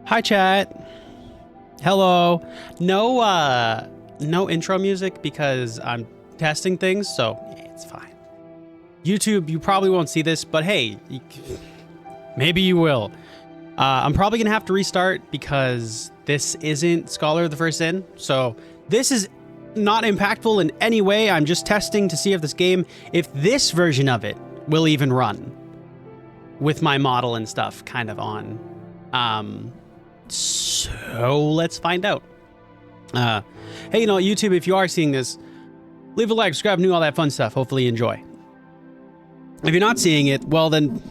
Hi, chat. Hello. No intro music because I'm testing things, so yeah, it's fine. YouTube, you probably won't see this, but hey, maybe you will. I'm probably gonna have to restart because this isn't Scholar of the First Sin, so this is not impactful in any way. I'm just testing to see if this version of it will even run with my model and stuff kind of on. So let's find out. Hey, YouTube, if you are seeing this, leave a like, subscribe, all that fun stuff. Hopefully you enjoy. If you're not seeing it, well then,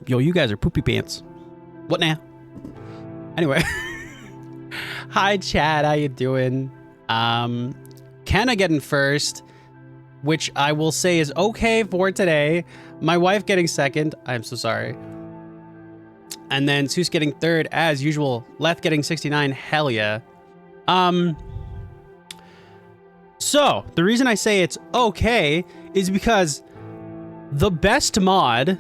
yo, you guys are poopy pants. What now? Anyway. Hi, Chad. How you doing? Kenna getting first, which I will say is okay for today. My wife getting second. I'm so sorry. And then Seuss getting third, as usual. Leth getting 69. Hell yeah. So, the reason I say it's okay is because the best mod,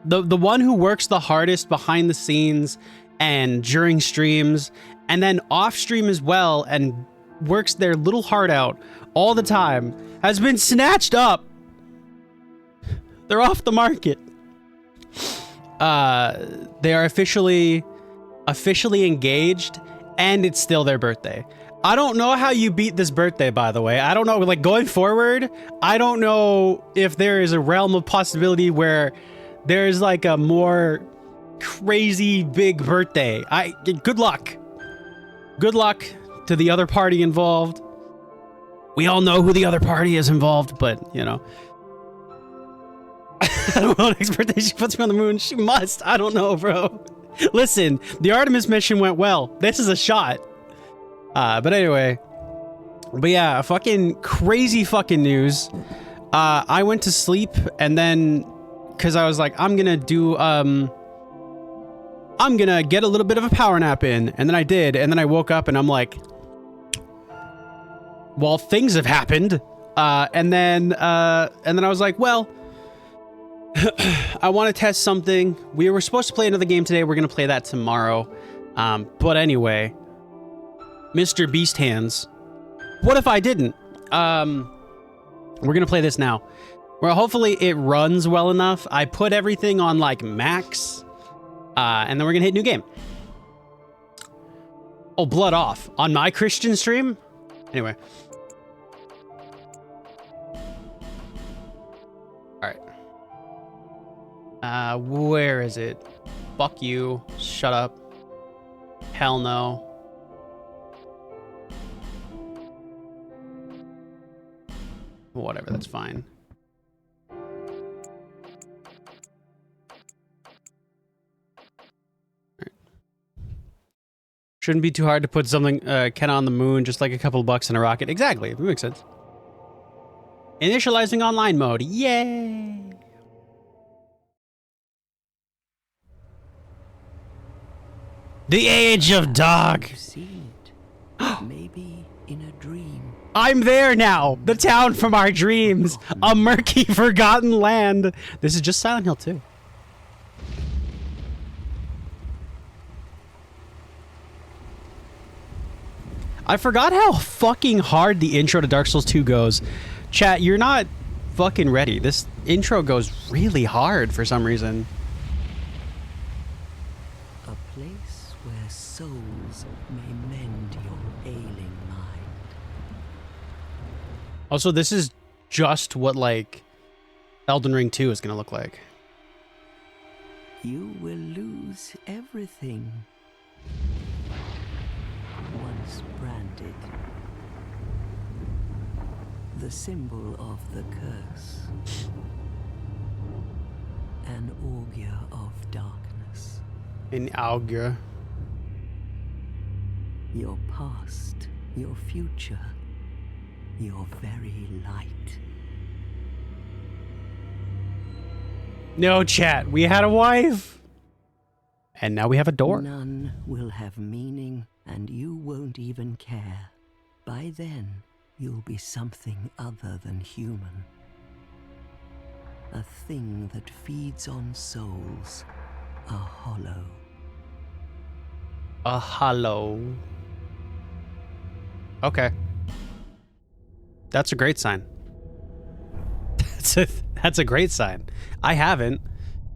the one who works the hardest behind the scenes and during streams, and then off stream as well, and works their little heart out all the time, has been snatched up. They're off the market. They are officially engaged, and it's still their birthday. I don't know how you beat this birthday, by the way. I don't know, like, going forward, I don't know if there is a realm of possibility where there's like a more crazy big birthday. Good luck. Good luck to the other party involved. We all know who the other party is involved, but, you know. I don't know, next birthday she puts me on the moon. She must. I don't know, bro. Listen, the Artemis mission went well. This is a shot. But anyway. But yeah, fucking crazy fucking news. I went to sleep and then, because I was like, I'm gonna get a little bit of a power nap in. And then I did. And then I woke up and I'm like, well, things have happened. And then I was like, well, I want to test something. We were supposed to play another game today. We're going to play that tomorrow. But anyway, Mr. Beast Hands. What if I didn't? We're going to play this now. Well, hopefully it runs well enough. I put everything on like max. And then we're going to hit new game. Oh, blood off. On my Christian stream? Anyway. Where is it? Fuck you. Shut up. Hell no. Whatever, that's fine. Right. Shouldn't be too hard to put something, Ken on the moon, just like a couple bucks in a rocket. Exactly, it makes sense. Initializing online mode. Yay! The Age of Dog. Seen it. Maybe in a dream. I'm there now. The town from our dreams. A murky, forgotten land. This is just Silent Hill 2. I forgot how fucking hard the intro to Dark Souls 2 goes. Chat, you're not fucking ready. This intro goes really hard for some reason. Souls may mend your ailing mind. Also, this is just what, like, Elden Ring 2 is gonna look like. You will lose everything. Once branded. The symbol of the curse. An augur of darkness. An augur. Your past, your future, your very light. No, chat. We had a wife. And now we have a door. None will have meaning, and you won't even care. By then, you'll be something other than human. A thing that feeds on souls, a hollow. A hollow. Okay. That's a great sign. That's a great sign. I haven't.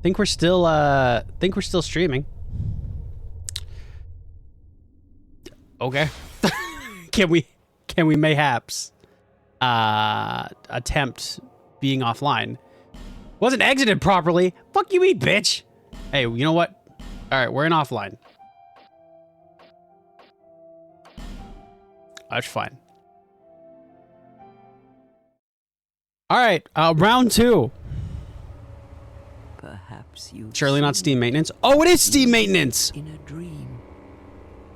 Think we're still streaming. Okay. Can we mayhaps attempt being offline? Wasn't exited properly. Fuck you mean, bitch. Hey, you know what? All right, we're in offline. That's fine. All right, round 2. Perhaps you Surely not Steam maintenance. Oh, it is Steam maintenance. in a dream.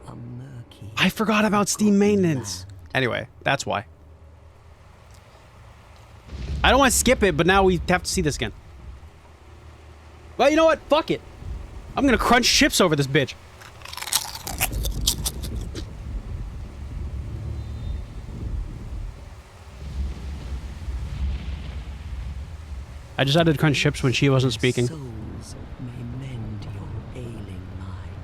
A murky. I forgot about Steam maintenance. Anyway, that's why. I don't want to skip it, but now we have to see this again. Well, you know what? Fuck it. I'm gonna crunch chips over this bitch. I just had to crunch chips when she wasn't speaking. Souls may mend your ailing mind.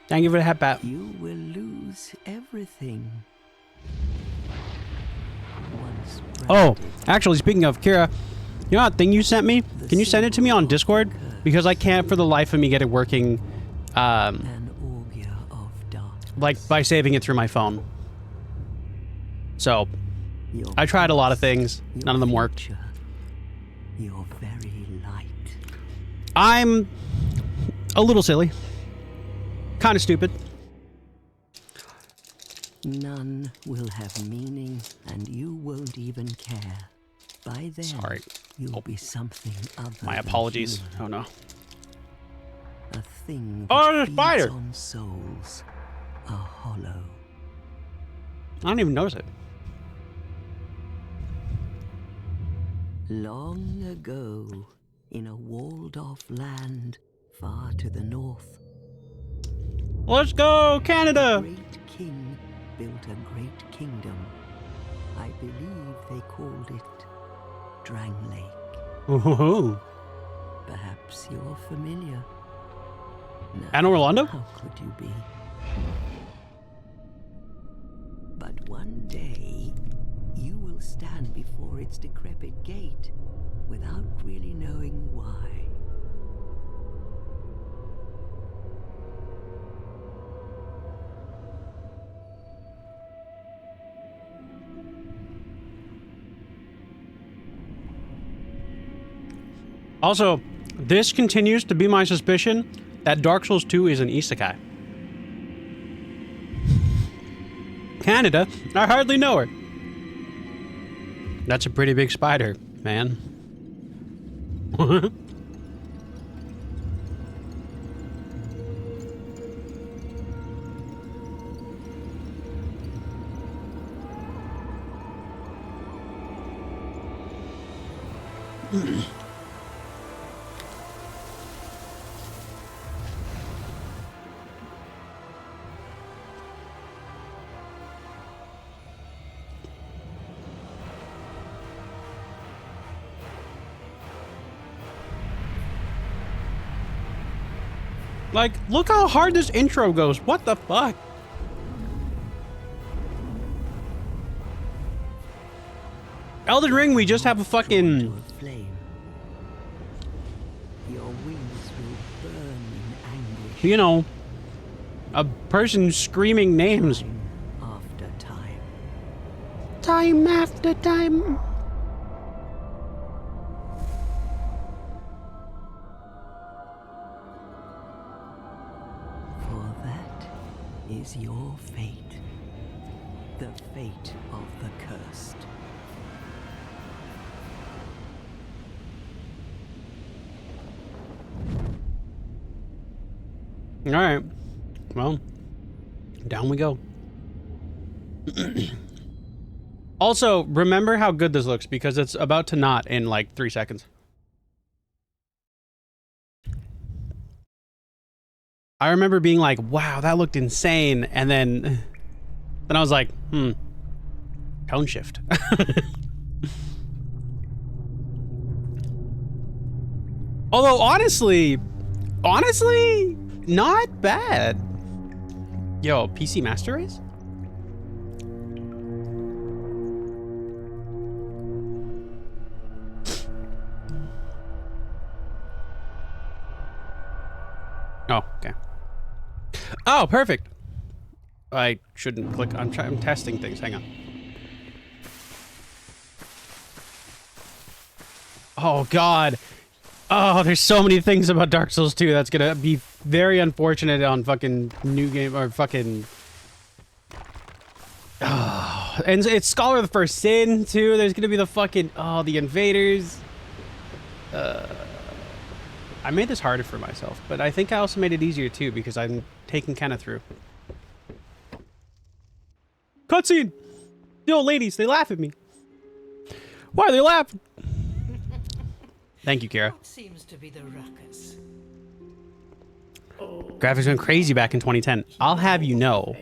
Thank you for the hat bat. You will lose everything. Once Oh, branded, actually, speaking of, Kira, you know that thing you sent me? Can you send it to me on Discord? Because I can't for the life of me get it working, an augur of darkness. like by saving it through my phone. So, Your I tried a lot of past, things. your None of them worked. future, your very light. I'm a little silly. Kind of stupid. None will have meaning, and you won't even care. By then, Sorry. you'll Oh. be something other My than apologies. human. Oh no. A thing Oh, that there's a feeds spider. on souls. A hollow. I don't even notice it. Long ago, in a walled-off land far to the north, Let's go, a Canada! great king built a great kingdom. I believe they called it Drang Lake. Ooh. Perhaps you're familiar. No, Anne Orlando? how could you be? But one day, you will stand before its decrepit gate without really knowing why. Also, this continues to be my suspicion that Dark Souls 2 is an isekai. Canada? I hardly know her. That's a pretty big spider, man. Like, look how hard this intro goes. What the fuck? Elden Ring, we just have a fucking... To a flame. Your wings will burn in anguish. You know, a person screaming names. Time after time. Time after time. For that is your fate. The fate of the cursed. All right. Well, down we go. Also, remember how good this looks because it's about to not in like 3 seconds. I remember being like, wow, that looked insane. And then I was like, tone shift. Although honestly, not bad. Yo, PC Master Race? Oh, okay. Oh, perfect. I shouldn't click. I'm testing things. Hang on. Oh God. Oh, there's so many things about Dark Souls 2 that's gonna be very unfortunate on fucking new game or fucking. Oh, and it's Scholar of the First Sin too. There's gonna be the fucking the invaders. I made this harder for myself, but I think I also made it easier too because I'm taking Kenna through. Cutscene. The old ladies, they laugh at me. Why are they laughing? Thank you, Kira. What seems to be the ruckus? Graphics went crazy back in 2010. I'll have you know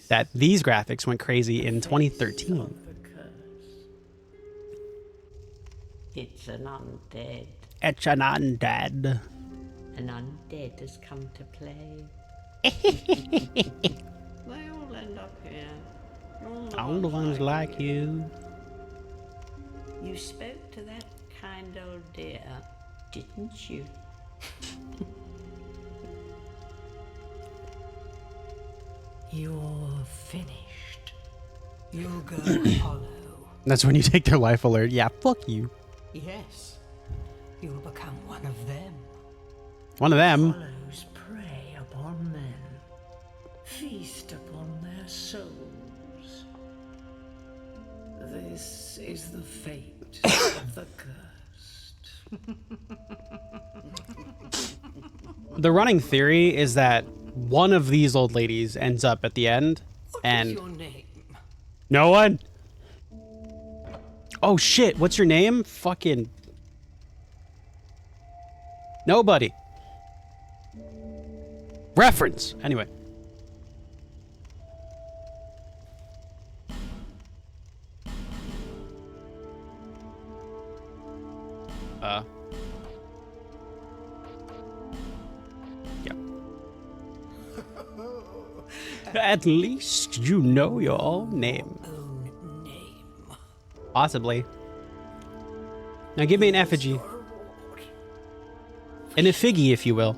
that these graphics went crazy in 2013. It's an undead. It's an undead. An undead has come to play. They all end up here. All the ones like you. You spoke to that kind old dear, didn't you? You're finished. You'll go hollow. That's when you take their life alert. Yeah, fuck you. Yes. You'll become one of them. One of them. Hollows prey upon men. Feast upon their souls. This is the fate of the cursed. The running theory is that one of these old ladies ends up at the end and What's your name? no one. Oh shit, what's your name? Fucking nobody. Reference. Anyway. Yep. At least you know your own name. Own name. Possibly. Now give me an effigy. An effigy, if you will.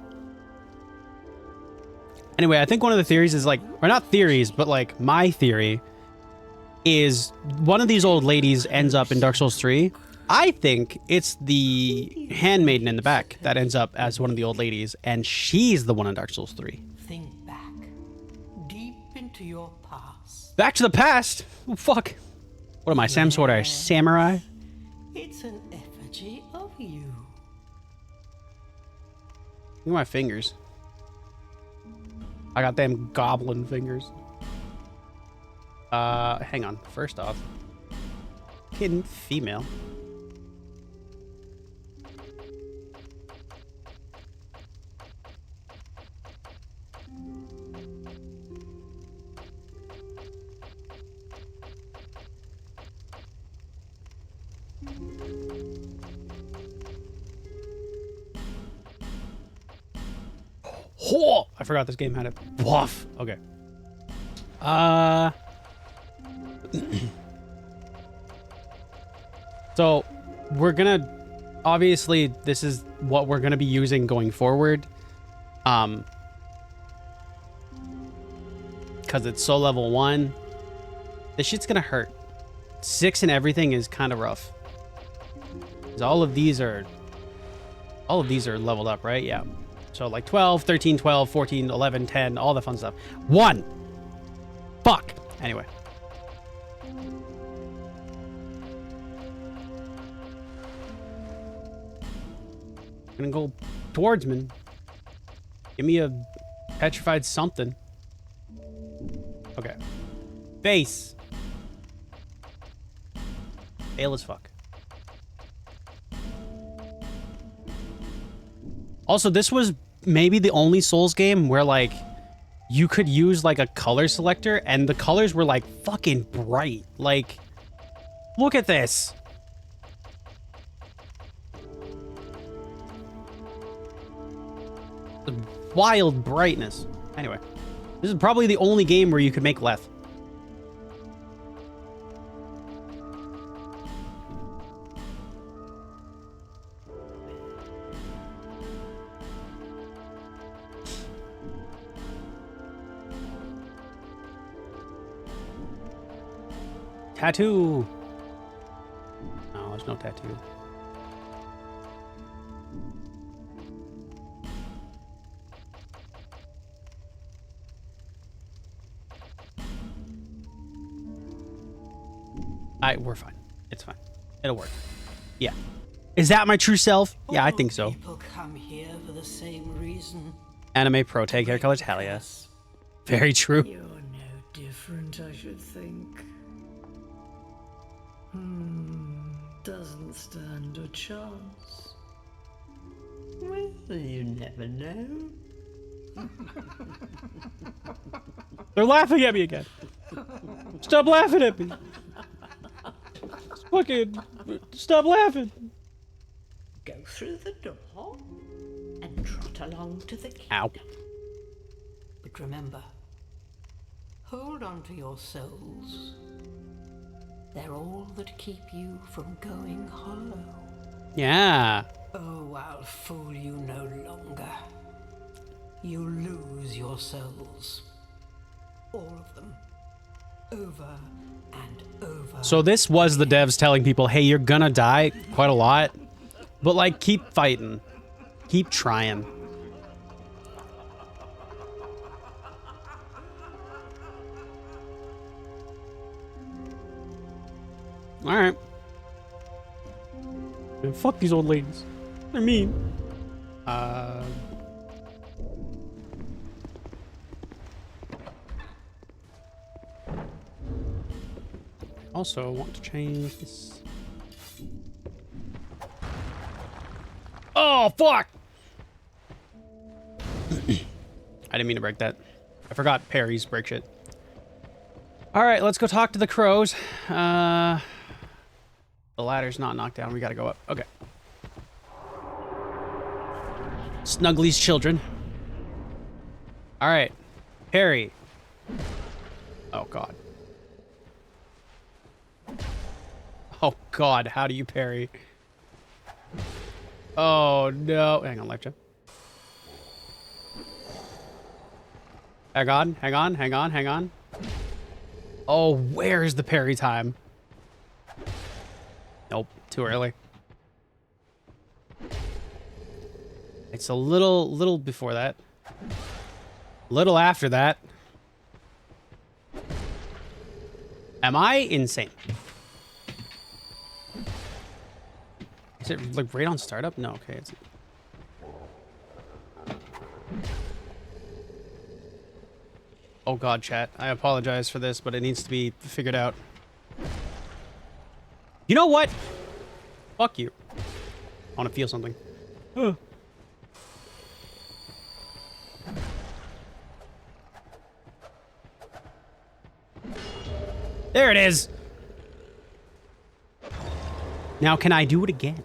Anyway, I think one of the theories is like, or not theories, but like my theory is one of these old ladies ends up in Dark Souls 3. I think it's the handmaiden in the back that ends up as one of the old ladies, and she's the one in Dark Souls 3. Think back. Deep into your past. Back to the past? Oh, fuck. What am I, some sort of samurai? It's an effigy of you. Look at my fingers. I got them goblin fingers. Hang on. First off, hidden female. Oh, I forgot this game had it. Woof. Okay. So we're gonna, obviously this is what we're gonna be using going forward. Cause it's soul level 1. This shit's gonna hurt. 6 and everything is kind of rough. 'Cause all of these are leveled up, right? Yeah. So like 12, 13, 12, 14, 11, 10, all the fun stuff. 1. Fuck. Anyway. Gonna go swordsman. Give me a petrified something. Okay. Face. Pale as fuck. Also, this was maybe the only Souls game where like you could use like a color selector and the colors were like fucking bright. Like, look at this. wild brightness. Anyway, this is probably the only game where you could make Leth. Tattoo. No, there's no tattoo. We're fine. It's fine. It'll work. Yeah. Is that my true self? Yeah, I think so. People come here for the same reason. Anime Pro, take hair colors, hell yes. Very true. You're no different, I should think. Doesn't stand a chance. Well, you never know. They're laughing at me again. Stop laughing at me. Fucking stop laughing. Go through the door and trot along to the kingdom. Ow. But remember, hold on to your souls. They're all that keep you from going hollow. Yeah. Oh, I'll fool you no longer. You lose your souls. All of them. Over and over. So this was the devs telling people, hey, you're gonna die quite a lot, but like, keep fighting. Keep trying. All right. Man, fuck these old ladies. They're mean. Also want to change this. Oh, fuck! I didn't mean to break that. I forgot parries break shit. All right, let's go talk to the crows. The ladder's not knocked down. We gotta go up. Okay. Snuggly's children. All right. Harry. Oh, God. Oh, God. How do you parry? Oh, no. Hang on, life jump. Hang on, hang on, hang on, hang on. Oh, where's the parry time? Nope, too early. It's a little before that. Little after that. Am I insane? Is it like right on startup? No, okay. It's... Oh God, chat. I apologize for this, but it needs to be figured out. You know what? Fuck you. I want to feel something. There it is. Now, can I do it again?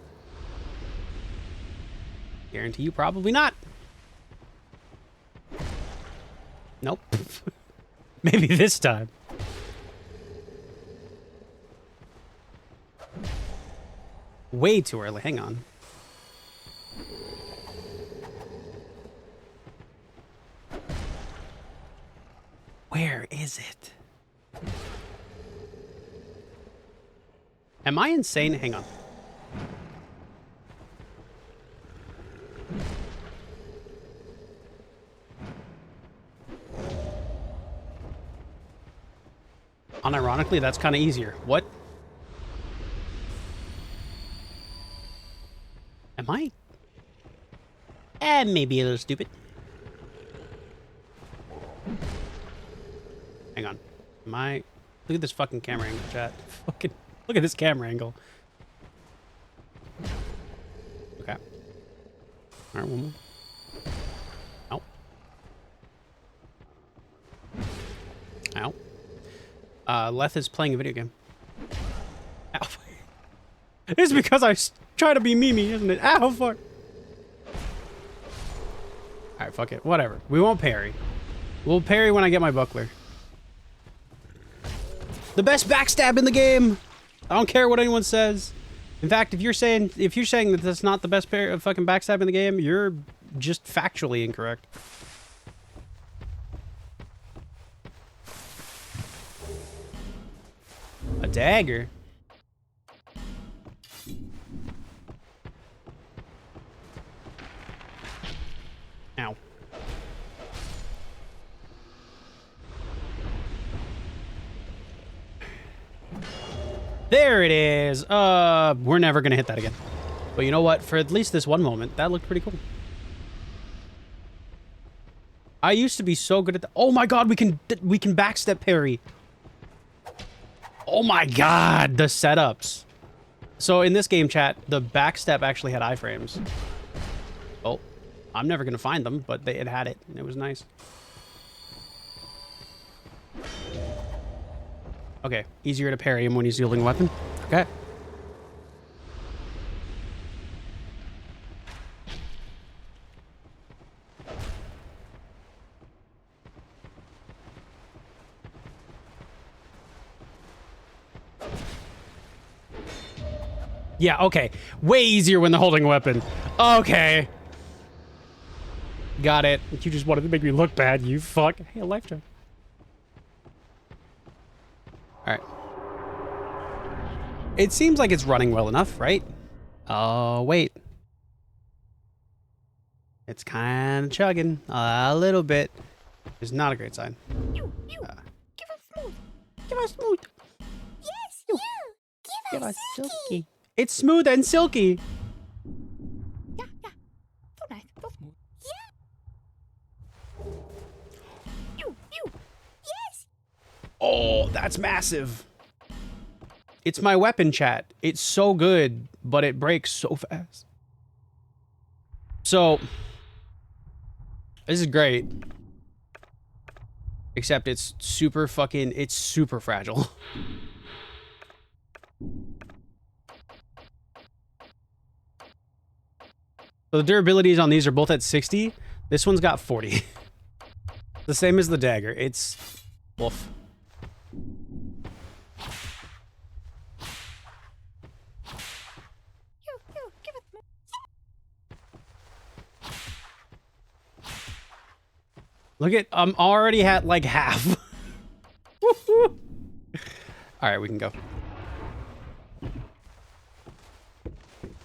Guarantee you probably not. Nope. Maybe this time. Way too early. Hang on. Where is it? Am I insane? Hang on. Unironically, that's kind of easier. What? Am I? Maybe a little stupid. Hang on. Am I? Look at this fucking camera angle, chat. Fucking look at this camera angle. Okay. All right, one more. Ow. Ow. Leth is playing a video game. Ow. It's because I try to be Mimi, isn't it? Ow, fuck. Alright, All right, fuck it. Whatever. We won't parry. We'll parry when I get my buckler. The best backstab in the game. I don't care what anyone says. In fact, if you're saying that that's not the best fucking backstab in the game, you're just factually incorrect. A dagger. Ow. There it is. We're never gonna hit that again. But you know what? For at least this one moment, that looked pretty cool. I used to be so good at that. Oh my god, we can backstep parry. Oh my god, the setups. So in this game chat, the backstep actually had iframes. Oh, I'm never gonna find them, but it had it. It was nice. Okay, easier to parry him when he's wielding a weapon. Okay. Yeah, okay. Way easier when they're holding a weapon. Okay. Got it. You just wanted to make me look bad, you fuck. Hey, a life gem. Alright. It seems like it's running well enough, right? Oh, wait. It's kind of chugging a little bit. It's not a great sign. You. Give us smooth. Give us smooth. Yes, you. Give us silky. It's smooth and silky. Yeah. So nice, so smooth. Yeah. You. Yes. Oh, that's massive. It's my weapon, chat. It's so good, but it breaks so fast. So, this is great. Except it's super fragile. So the durabilities on these are both at 60. This one's got 40. The same as the dagger. It's woof. You. Give us smooth. Look at, I'm already at like half. All right, we can go. All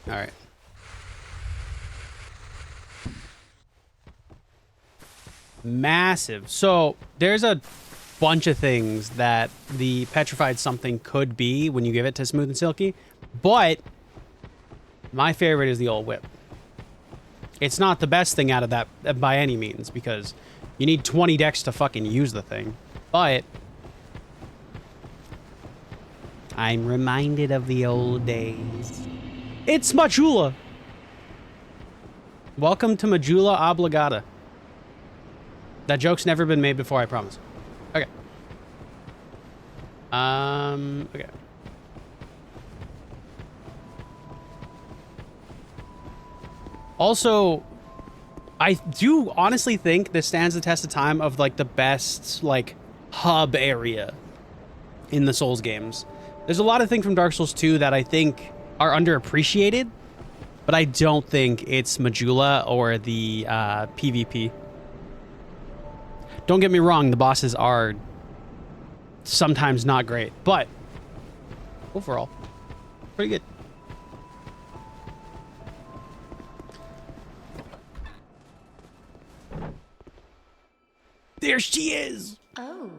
right. Massive. So there's a bunch of things that the petrified something could be when you give it to Smooth and Silky, but my favorite is the old whip. It's not the best thing out of that by any means, because you need 20 decks to fucking use the thing, but I'm reminded of the old days. It's Majula. Welcome to Majula Obligata. That joke's never been made before, I promise. Okay. Okay. Also, I do honestly think this stands the test of time of like the best like hub area in the Souls games. There's a lot of things from Dark Souls 2 that I think are underappreciated, but I don't think it's Majula or the PvP. Don't get me wrong, the bosses are sometimes not great, but overall, pretty good. There she is! Oh,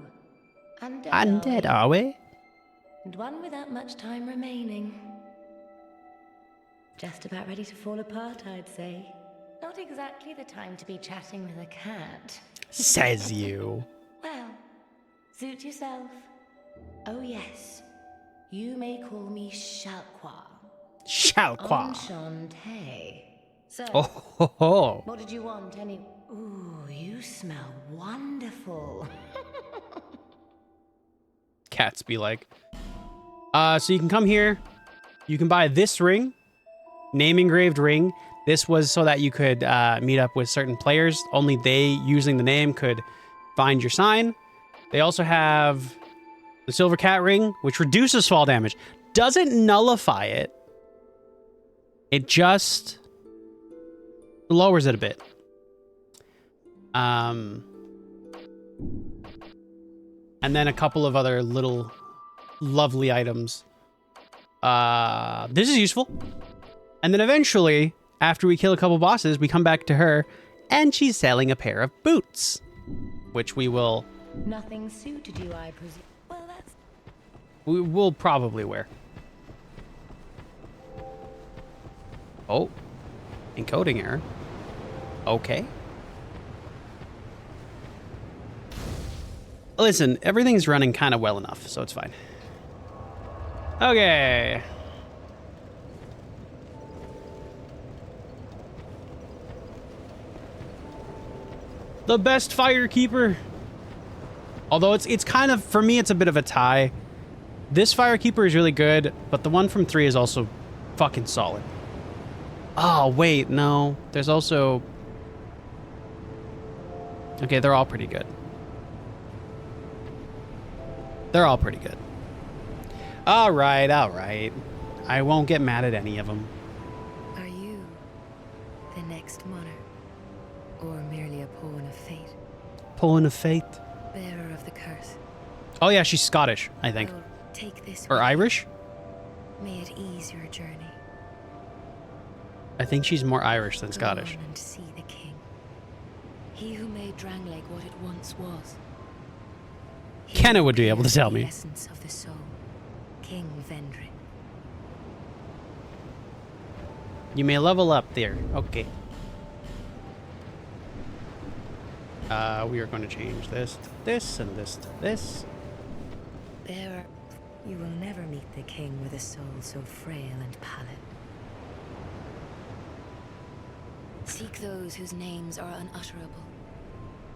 undead. Undead, are we? And one without much time remaining. Just about ready to fall apart, I'd say. Not exactly the time to be chatting with a cat. Says you. Well, suit yourself. Oh yes, you may call me Shalqua. Shalqua. Enchanté. So, Oh ho ho. what did you want Ooh, you smell wonderful. Cats be like. So you can come here. You can buy this ring. Name engraved ring. This was so that you could meet up with certain players. Only they, using the name, could find your sign. They also have the Silver Cat Ring, which reduces fall damage. Doesn't nullify it. It just lowers it a bit. And then a couple of other little lovely items. This is useful. And then eventually, after we kill a couple bosses, we come back to her, and she's selling a pair of boots, which we will... Nothing suited you, I presume. Well, that's... We will probably wear. Oh. Encoding error. Okay. Listen, everything's running kind of well enough, so it's fine. Okay. The best Firekeeper. Although it's kind of, for me, it's a bit of a tie. This Firekeeper is really good, but the one from 3 is also fucking solid. Oh, wait, no. There's also... Okay, they're all pretty good. They're all pretty good. All right, all right. I won't get mad at any of them. Are you the next monarch? Or merely a pawn of fate? Pawn of fate. Bearer of the curse. Oh yeah, she's Scottish, I think. I'll take this Or with you. Irish? May it ease your journey. I think she's more Irish than Go Scottish. on and see the king. He who made Drangleic what it once was. He Kenna who would be able to appeared tell in me. The essence of the soul. King Vendrick. You may level up there. Okay. We are going to change this to this and this to this. Bearer, you will never meet the king with a soul so frail and pallid. Seek those whose names are unutterable.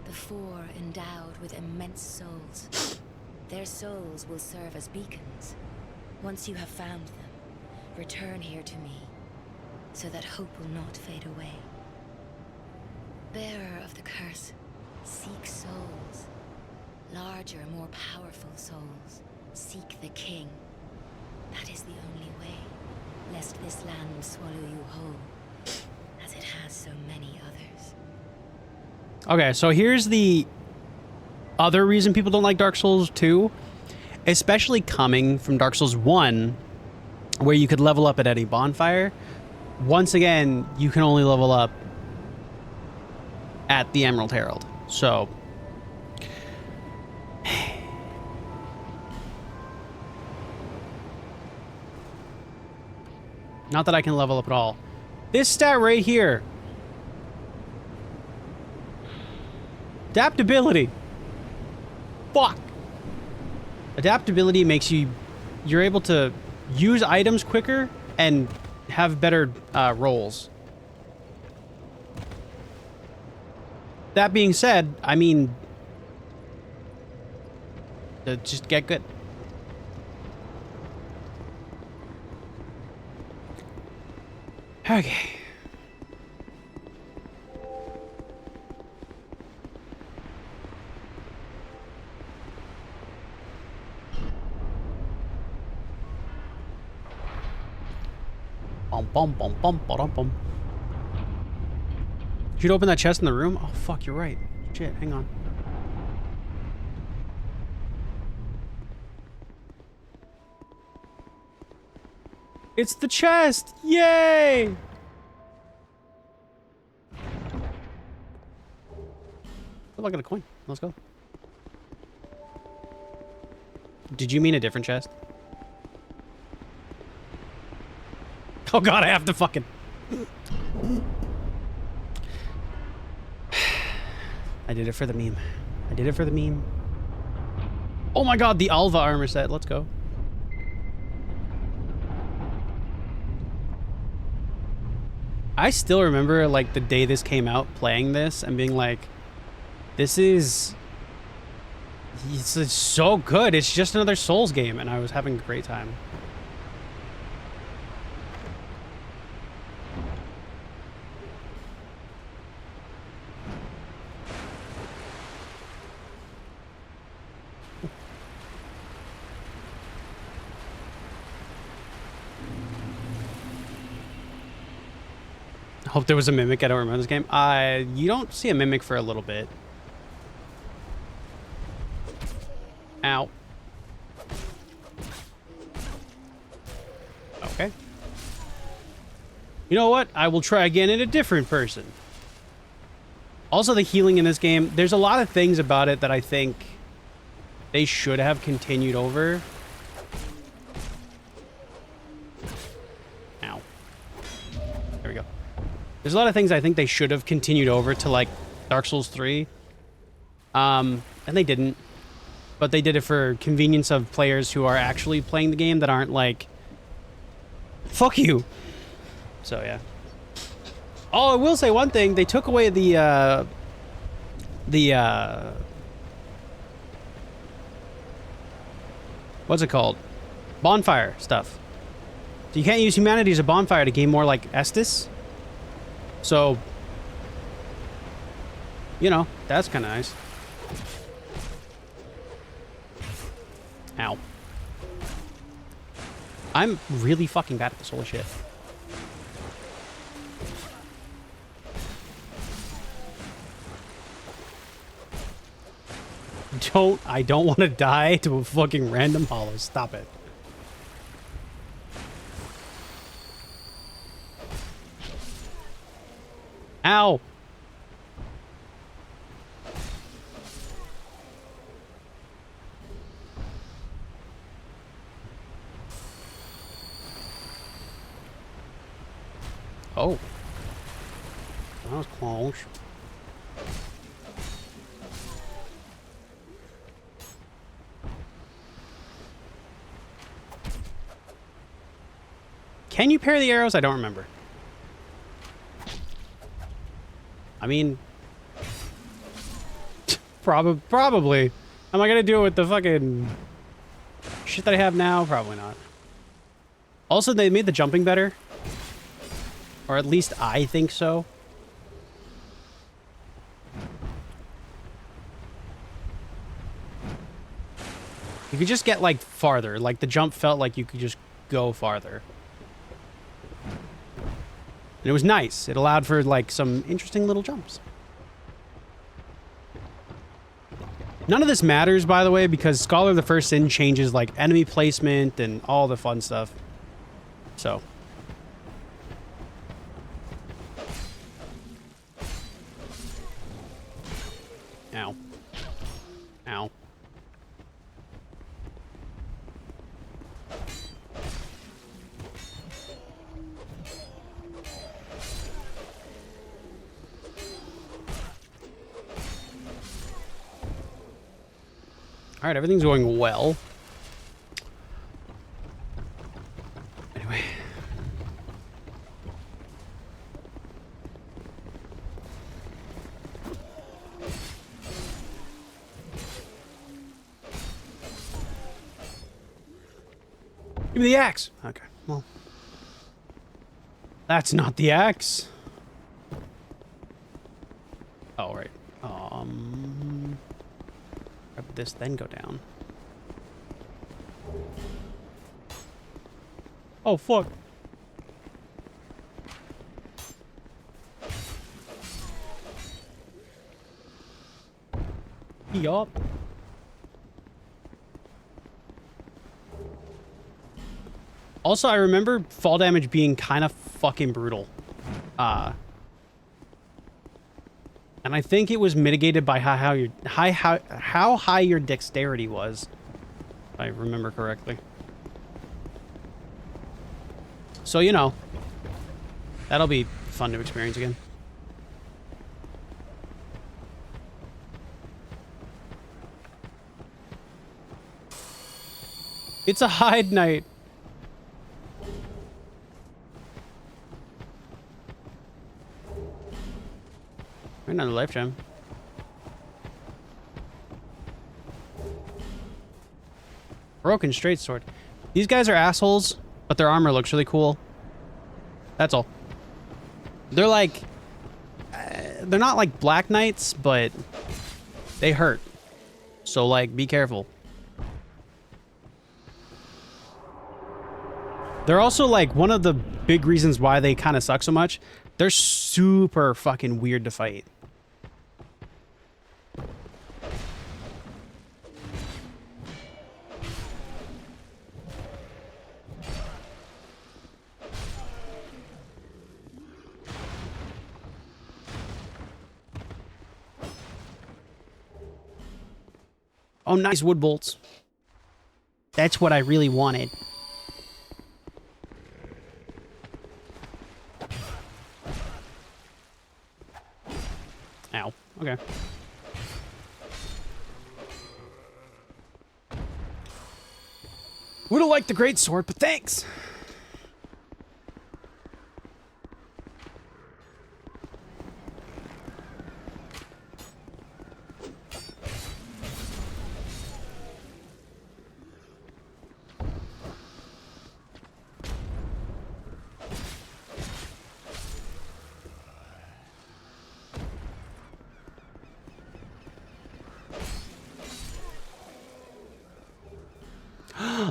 The four endowed with immense souls. Their souls will serve as beacons. Once you have found them, return here to me, so that hope will not fade away. Bearer of the curse, seek souls. Larger, more powerful souls. Seek the king. That is the only way, lest this land swallow you whole, as it has so many others. Okay, so here's the other reason people don't like Dark Souls 2, especially coming from Dark Souls 1, where you could level up at any bonfire. Once again, you can only level up at the Emerald Herald. So not that I can level up at all. This stat right here. Adaptability. Fuck. Adaptability makes you're able to use items quicker and have better rolls. That being said, I mean, just get good. Okay. Bum bum bum bum bum bum. Should open that chest in the room? Oh fuck, you're right. Shit, hang on. It's the chest! Yay! Oh, look at a coin. Let's go. Did you mean a different chest? Oh god, I have to fucking... I did it for the meme. I did it for the meme. Oh my god, the Alva armor set. Let's go. I still remember, like, the day this came out, playing this and being like, this is... It's so good. It's just another Souls game, and I was having a great time. Hope there was a mimic. I don't remember this game. You don't see a mimic for a little bit. Ow. Okay. You know what? I will try again in a different person. Also, the healing in this game, there's a lot of things about it that I think they should have continued over. Ow. There we go. There's a lot of things I think they should have continued over to, like, Dark Souls 3. And they didn't. But they did it for convenience of players who are actually playing the game that aren't like, fuck you. So, yeah. Oh, I will say one thing. They took away the what's it called? Bonfire stuff. So you can't use humanity as a bonfire to gain more, like, Estus. So, you know, that's kind of nice. Ow. I'm really fucking bad at this whole shit. I don't want to die to a fucking random hollow. Stop it. Ow. Oh. That was close. Can you parry the arrows? I don't remember. I mean... probably. Am I gonna do it with the fucking... shit that I have now? Probably not. Also, they made the jumping better. Or at least I think so. You could just get, like, farther. Like, the jump felt like you could just go farther. And it was nice. It allowed for, like, some interesting little jumps. None of this matters, by the way, because Scholar of the First Sin changes, like, enemy placement and all the fun stuff. So... Ow. Ow. All right, everything's going well. Anyway. Give me the axe. Okay, well. That's not the axe. Oh, right. Grab this, then go down. Oh, fuck. Yup. Also, I remember fall damage being kind of fucking brutal. And I think it was mitigated by how high your dexterity was, if I remember correctly. So, you know, that'll be fun to experience again. It's a hide night. Another life gem. Broken straight sword. These guys are assholes, but their armor looks really cool. That's all. They're like... they're not like Black Knights, but they hurt. So, like, be careful. They're also like one of the big reasons why they kind of suck so much. They're super fucking weird to fight. Oh, nice wood bolts. That's what I really wanted. Ow. Okay. Would have liked the great sword, but thanks.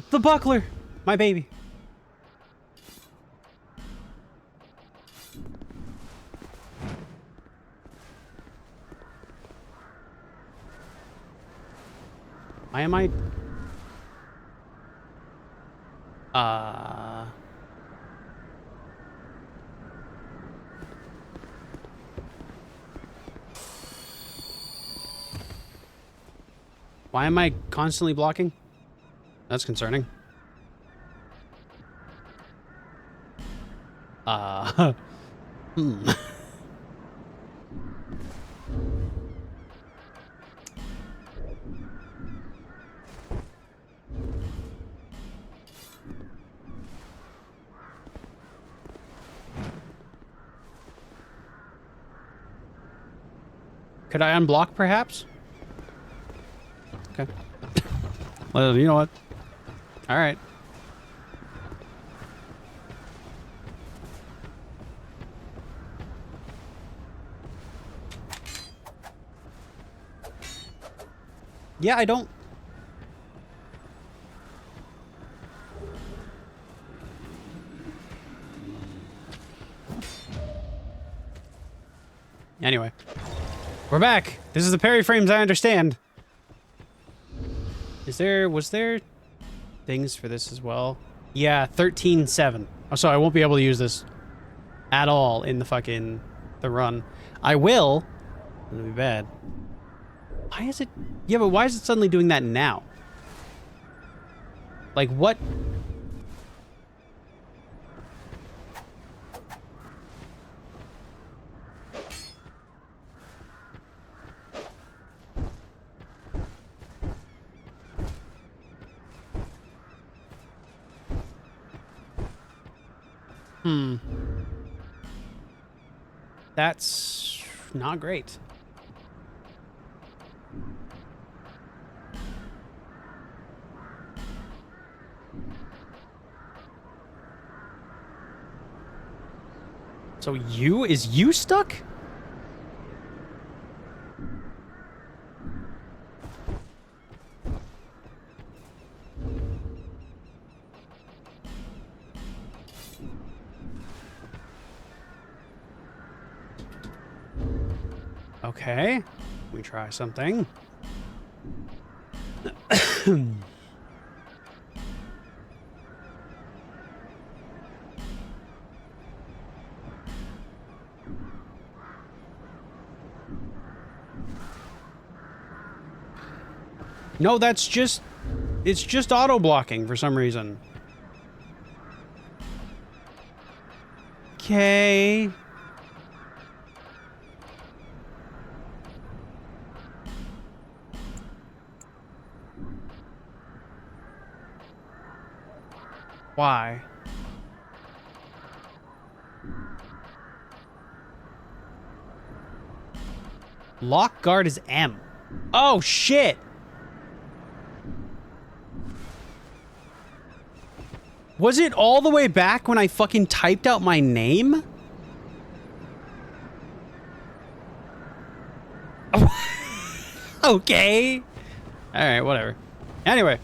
The buckler! My baby. Why am I... Why am I constantly blocking? That's concerning. Could I unblock, perhaps? Okay. Well, you know what? All right. Yeah, I don't... Anyway. We're back. This is the parry frames I understand. Was there things for this as well? Yeah, 13.7. Oh, so I won't be able to use this at all in the run. I will. It'll be bad. Why is it... Yeah, but why is it suddenly doing that now? Like, what... That's not great. So is you stuck? Okay, we try something. No, it's just auto blocking for some reason. Okay. Why? Lock guard is M. Oh, shit. Was it all the way back when I fucking typed out my name? Okay. All right, whatever. Anyway.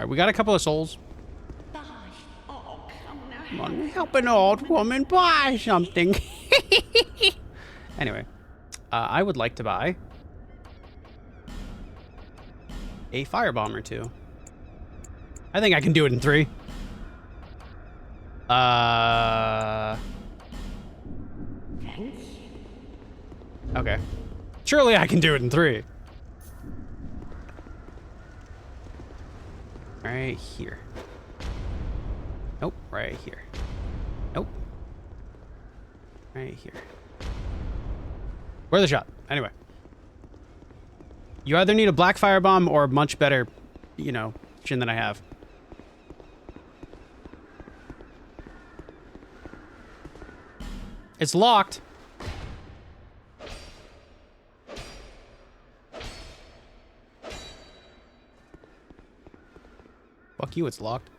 right, we got a couple of souls. Oh, come now. Come on, help an old woman buy something. Anyway, I would like to buy a firebomb or two. I think I can do it in 3. Thanks. Okay. Surely I can do it in 3. Right here. Nope, right here. Nope. Right here. Where's the shot? Anyway. You either need a black firebomb or a much better, you know, shin than I have. It's locked. Fuck you, it's locked.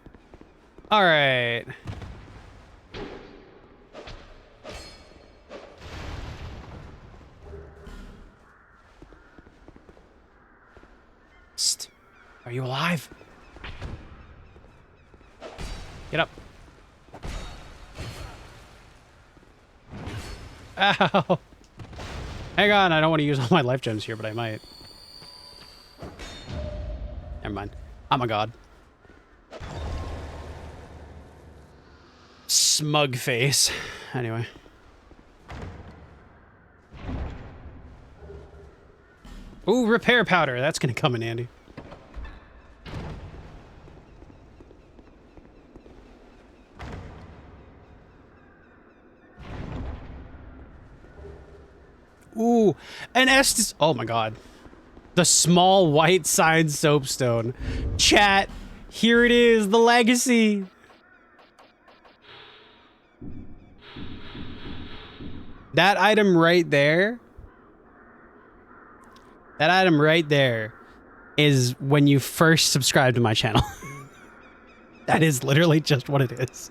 All right. Psst. Are you alive? Get up. Ow. Hang on, I don't want to use all my life gems here, but I might. Never mind. I'm a god. Smug face. Anyway. Ooh, repair powder. That's gonna come in handy. Ooh, an Estus. Oh my god. The small white sign soapstone. Chat, here it is, the legacy. That item right there. That item right there is when you first subscribe to my channel. That is literally just what it is.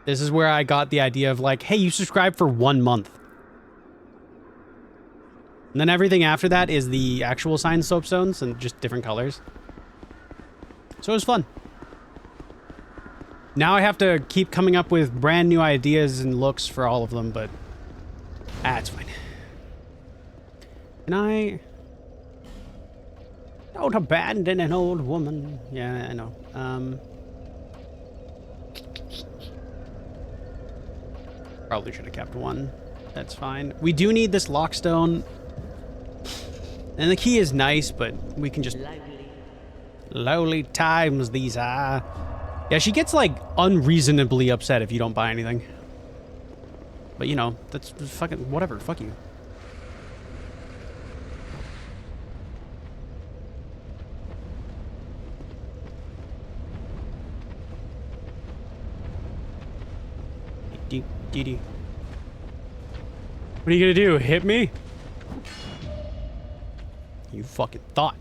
This is where I got the idea of like, hey, you subscribe for 1 month. And then everything after that is the actual signed soapstones and just different colors. So it was fun. Now I have to keep coming up with brand new ideas and looks for all of them, but it's fine. Can I... Don't abandon an old woman. Yeah, I know. Probably should have kept one. That's fine. We do need this lockstone. And the key is nice, but we can just... Lowly times these are. Yeah, she gets, like, unreasonably upset if you don't buy anything. But, you know, that's fucking... Whatever. Fuck you. Dee. What are you gonna do? Hit me? You fucking thought.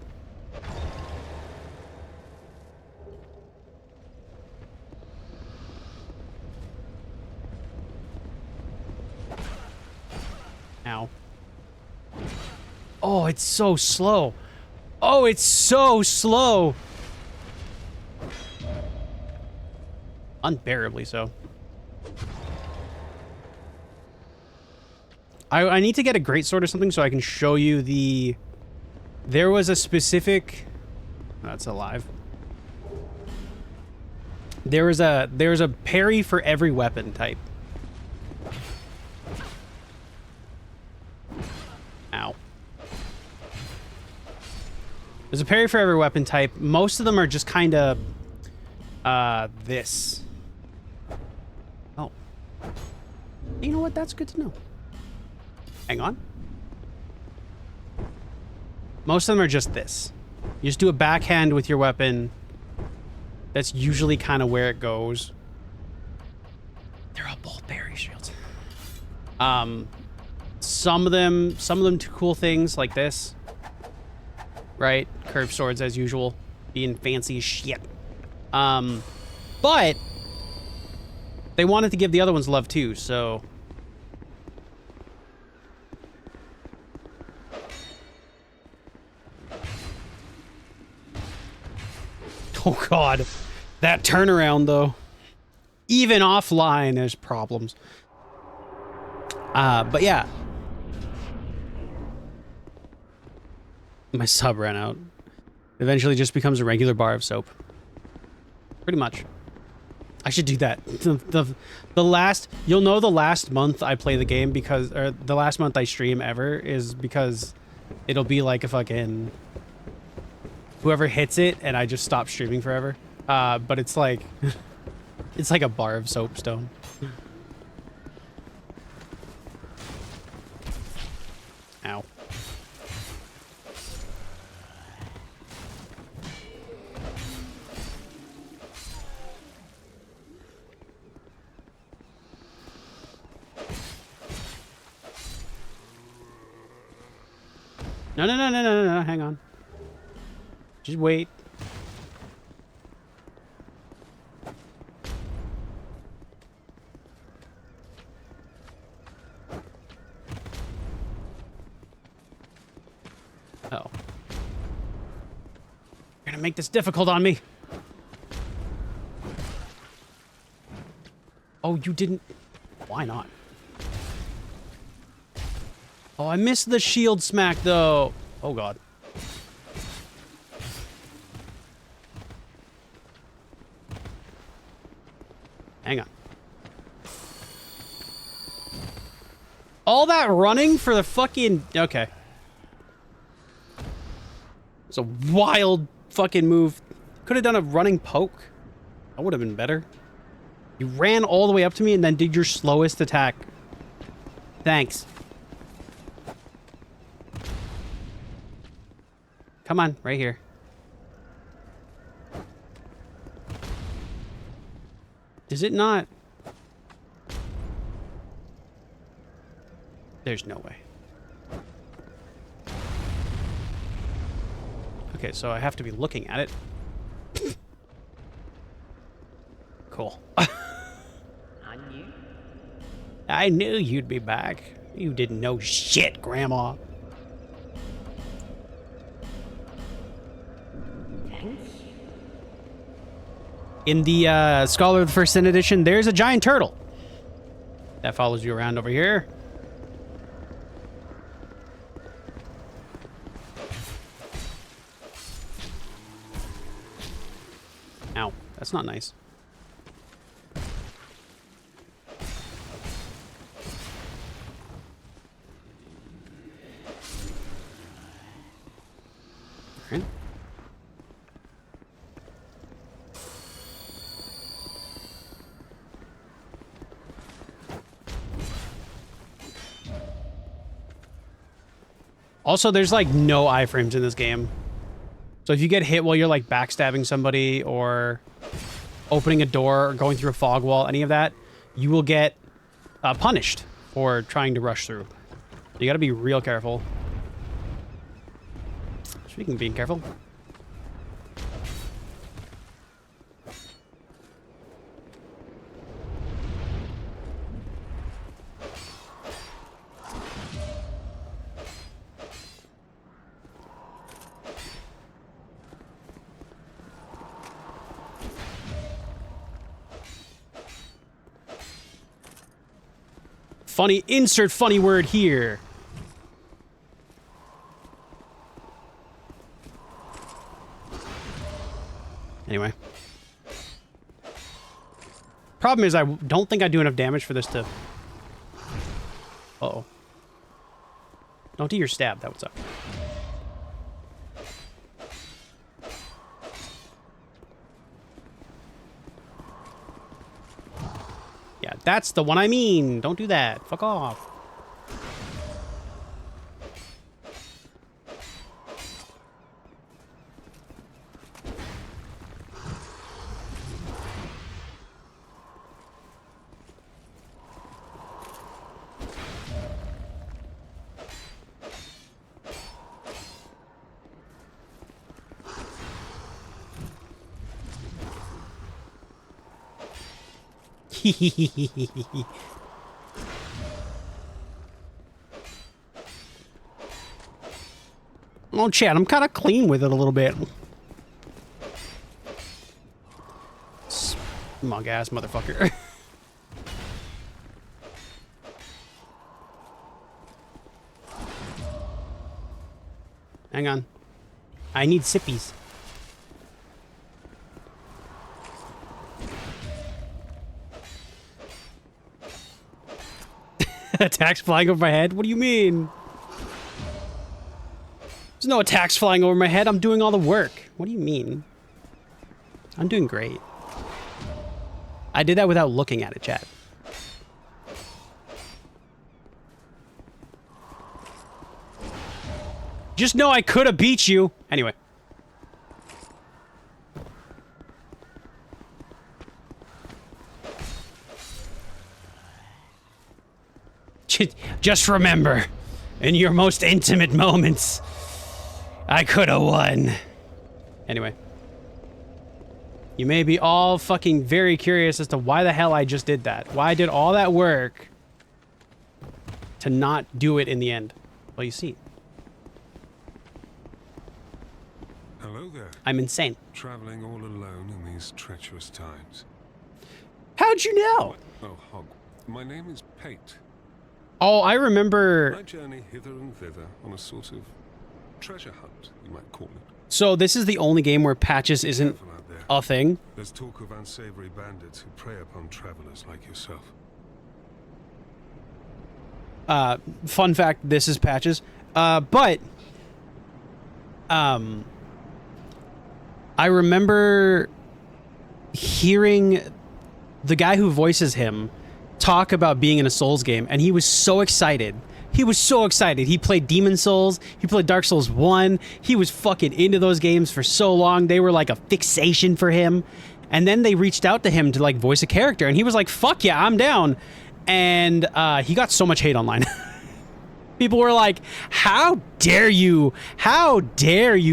Ow. Oh, it's so slow. Oh, it's so slow. Unbearably so. I need to get a greatsword or something so I can show you the... There was a specific... That's alive. There's a parry for every weapon type. Ow. There's a parry for every weapon type. Most of them are just kind of... this. Oh. You know what? That's good to know. Hang on. Most of them are just this. You just do a backhand with your weapon. That's usually kind of where it goes. They're all both berry shields. Some of them do cool things like this. Right? Curved swords as usual. Being fancy as shit. But they wanted to give the other ones love too, so... Oh god. That turnaround though. Even offline there's problems. But yeah. My sub ran out. Eventually just becomes a regular bar of soap. Pretty much. I should do that. The last, you'll know the last month I play the game because, or the last month I stream ever is because it'll be like a fucking, whoever hits it and I just stop streaming forever. But it's like, it's like a bar of soapstone. Ow. No, hang on. Just wait. Oh. You're gonna make this difficult on me. Oh, you didn't. Why not? Oh, I missed the shield smack, though. Oh, God. Hang on. All that running for the fucking... Okay. It's a wild fucking move. Could have done a running poke. That would have been better. You ran all the way up to me and then did your slowest attack. Thanks. Come on, right here. Is it not? There's no way. Okay, so I have to be looking at it. Cool. I knew you'd be back. You didn't know shit, Grandma. In the Scholar of the First Sin edition, there's a giant turtle that follows you around over here. Ow, that's not nice. Okay. Also, there's like no iframes in this game. So if you get hit while you're like backstabbing somebody or opening a door or going through a fog wall, any of that, you will get punished for trying to rush through. You gotta be real careful. Speaking of being careful. Funny, insert funny word here. Anyway. Problem is, I don't think I do enough damage for this to... Uh-oh. Don't do your stab, that would suck. Yeah, that's the one I mean. Don't do that. Fuck off. Oh, Chad, I'm kind of clean with it a little bit. Mug ass motherfucker. Hang on. I need sippies. Attacks flying over my head? What do you mean? There's no attacks flying over my head. I'm doing all the work. What do you mean? I'm doing great. I did that without looking at it, chat. Just know I could have beat you. Anyway. Just remember, in your most intimate moments, I could have won. Anyway. You may be all fucking very curious as to why the hell I just did that. Why I did all that work to not do it in the end. Well, you see. Hello there. I'm insane. Traveling all alone in these treacherous times. How'd you know? Oh, Hog. My name is Pate. Oh, I remember. I journey hither and thither on a sort of treasure hunt, you might call it. So this is the only game where patches isn't Careful out there. a thing. There's talk of unsavory bandits who prey upon travelers like yourself. Fun fact, this is patches. But I remember hearing the guy who voices him talk about being in a Souls game, and he was so excited. He was so excited. He played Demon Souls. He played Dark Souls 1. He was fucking into those games for so long. They were like a fixation for him. And then they reached out to him to like voice a character, and he was like, fuck yeah, I'm down. And he got so much hate online. People were like, how dare you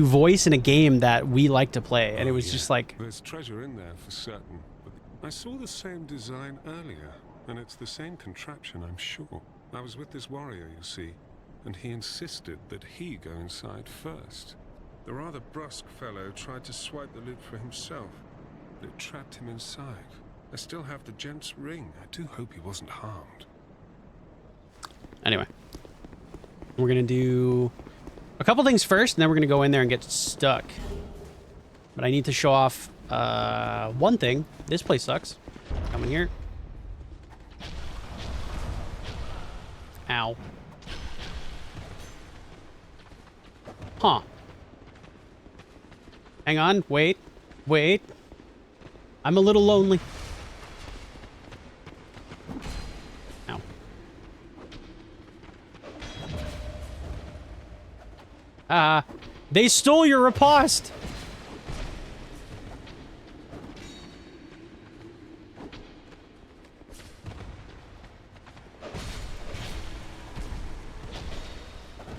voice in a game that we like to play? And it was just like... There's treasure in there for certain. But I saw the same design earlier, and it's the same contraption, I'm sure. I was with this warrior, you see, and he insisted that he go inside first. The rather brusque fellow tried to swipe the loot for himself, but it trapped him inside. I still have the gent's ring. I do hope he wasn't harmed. Anyway. We're gonna do a couple things first, and then we're gonna go in there and get stuck. But I need to show off one thing. This place sucks. Come in here. Ow. Huh. Hang on. Wait. Wait. I'm a little lonely. Ow. They stole your riposte.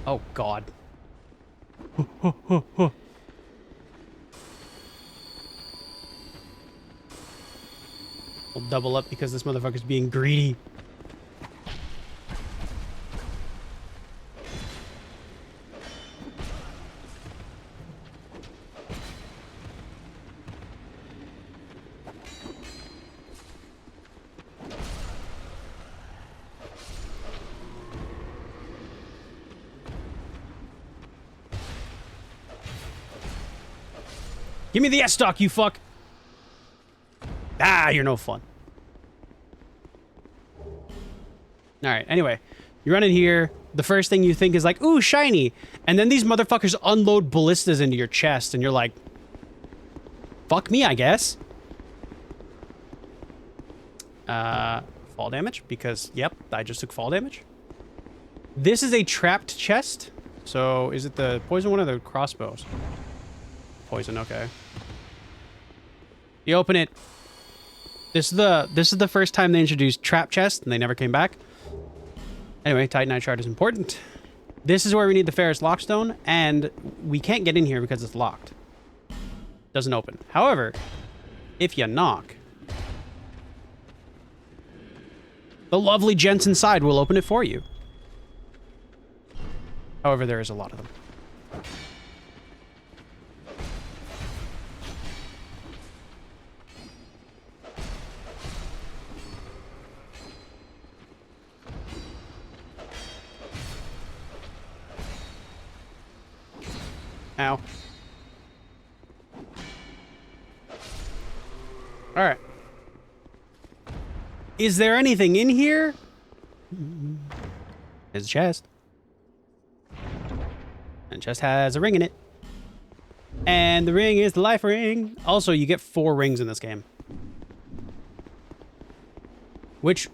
Oh, God. We'll double up because this motherfucker's being greedy. Give me the S-Stock, you fuck! Ah, you're no fun. Alright, anyway. You run in here. The first thing you think is like, ooh, shiny! And then these motherfuckers unload ballistas into your chest, and you're like... Fuck me, I guess. Fall damage, because, yep, I just took fall damage. This is a trapped chest. So, is it the poison one or the crossbows? Poison, okay. You open it. This is the first time they introduced trap chest, and they never came back. Anyway, Titanite shard is important. This is where we need the Ferrous Lockstone, and we can't get in here because it's locked. Doesn't open. However, if you knock, the lovely gents inside will open it for you. However, there is a lot of them. Ow. Alright. Is there anything in here? There's a chest. And the chest has a ring in it. And the ring is the life ring. Also, you get 4 rings in this game. Which,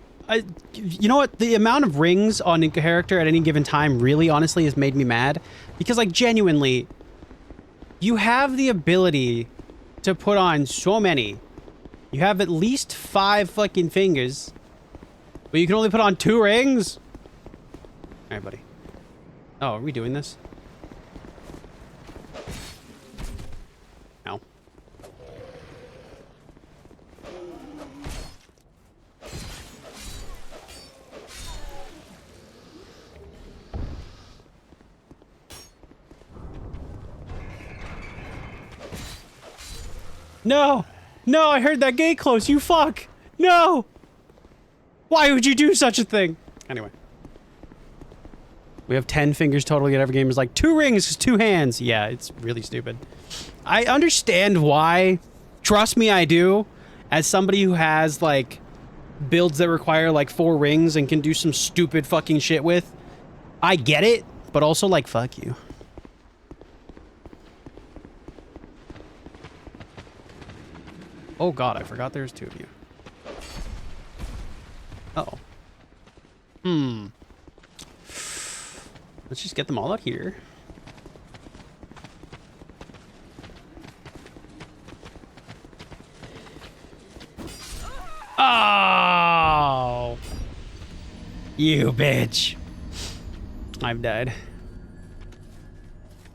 you know what? The amount of rings on a character at any given time really, honestly, has made me mad. Because, like, genuinely, you have the ability to put on so many. You have at least 5 fucking fingers. But you can only put on 2 rings? Alright, buddy. Oh, are we doing this? No. No! No, I heard that gate close, you fuck! No! Why would you do such a thing? Anyway. We have 10 fingers total, yet every game is like 2 rings, 2 hands. Yeah, it's really stupid. I understand why. Trust me, I do. As somebody who has, like, builds that require, like, 4 rings and can do some stupid fucking shit with. I get it, but also, like, fuck you. Oh god, I forgot there's 2 of you. Uh-oh. Let's just get them all out here. Oh! You bitch. I've died.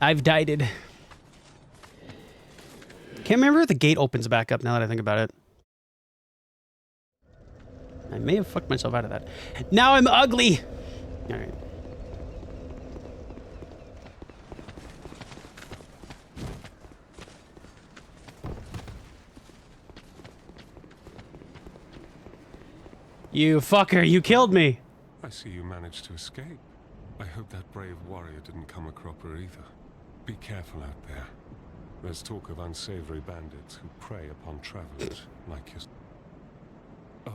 I've died. Can't remember if the gate opens back up now that I think about it. I may have fucked myself out of that. Now I'm ugly! Alright. You fucker, you killed me! I see you managed to escape. I hope that brave warrior didn't come a cropper either. Be careful out there. There's talk of unsavory bandits who prey upon travelers like yourself. Oh.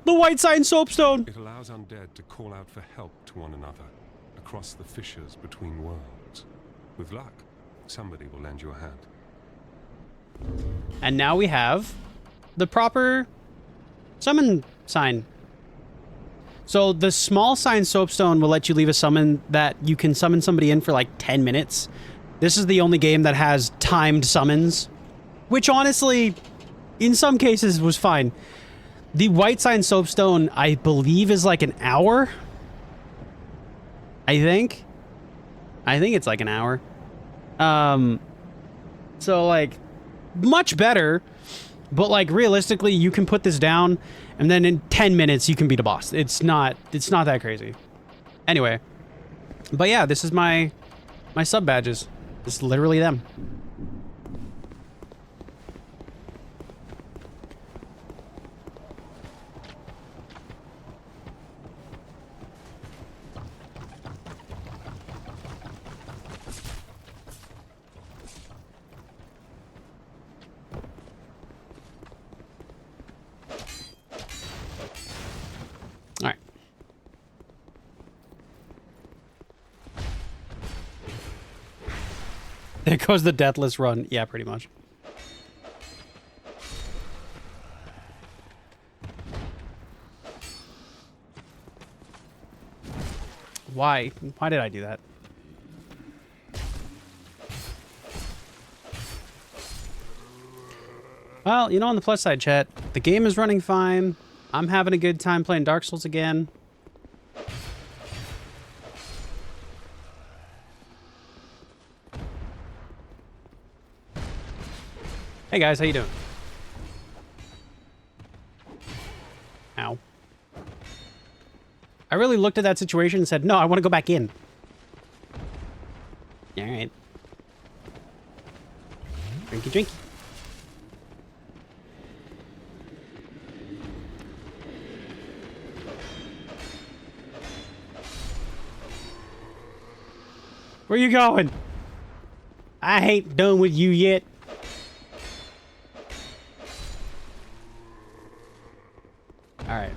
The White Sign Soapstone! It allows undead to call out for help to one another across the fissures between worlds. With luck, somebody will lend you a hand. And now we have the proper summon sign. So the small sign soapstone will let you leave a summon that you can summon somebody in for like 10 minutes. This is the only game that has timed summons, which honestly, in some cases was fine. The white sign soapstone, I believe, is like an hour. I think it's like an hour. So like much better, but like realistically you can put this down and then in 10 minutes you can beat a boss. It's not that crazy. Anyway, but yeah, this is my sub badges. This is literally them. All right. There goes the deathless run. Yeah, pretty much. Why? Why did I do that? Well, you know, on the plus side, chat, the game is running fine. I'm having a good time playing Dark Souls again. Hey guys, how you doing? Ow. I really looked at that situation and said, no, I want to go back in. Alright. Drinky drinky. Where you going? I ain't done with you yet. Alright.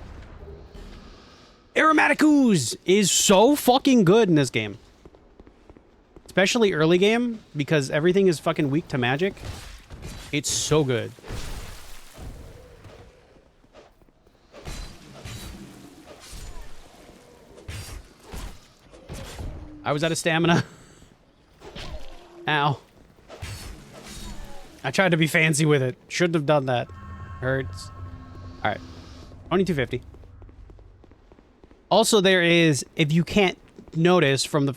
Aromatic Ooze is so fucking good in this game. Especially early game, because everything is fucking weak to magic. It's so good. I was out of stamina. Ow. I tried to be fancy with it. Shouldn't have done that. Hurts. Alright. Only 250. Also, there is, if you can't notice from the...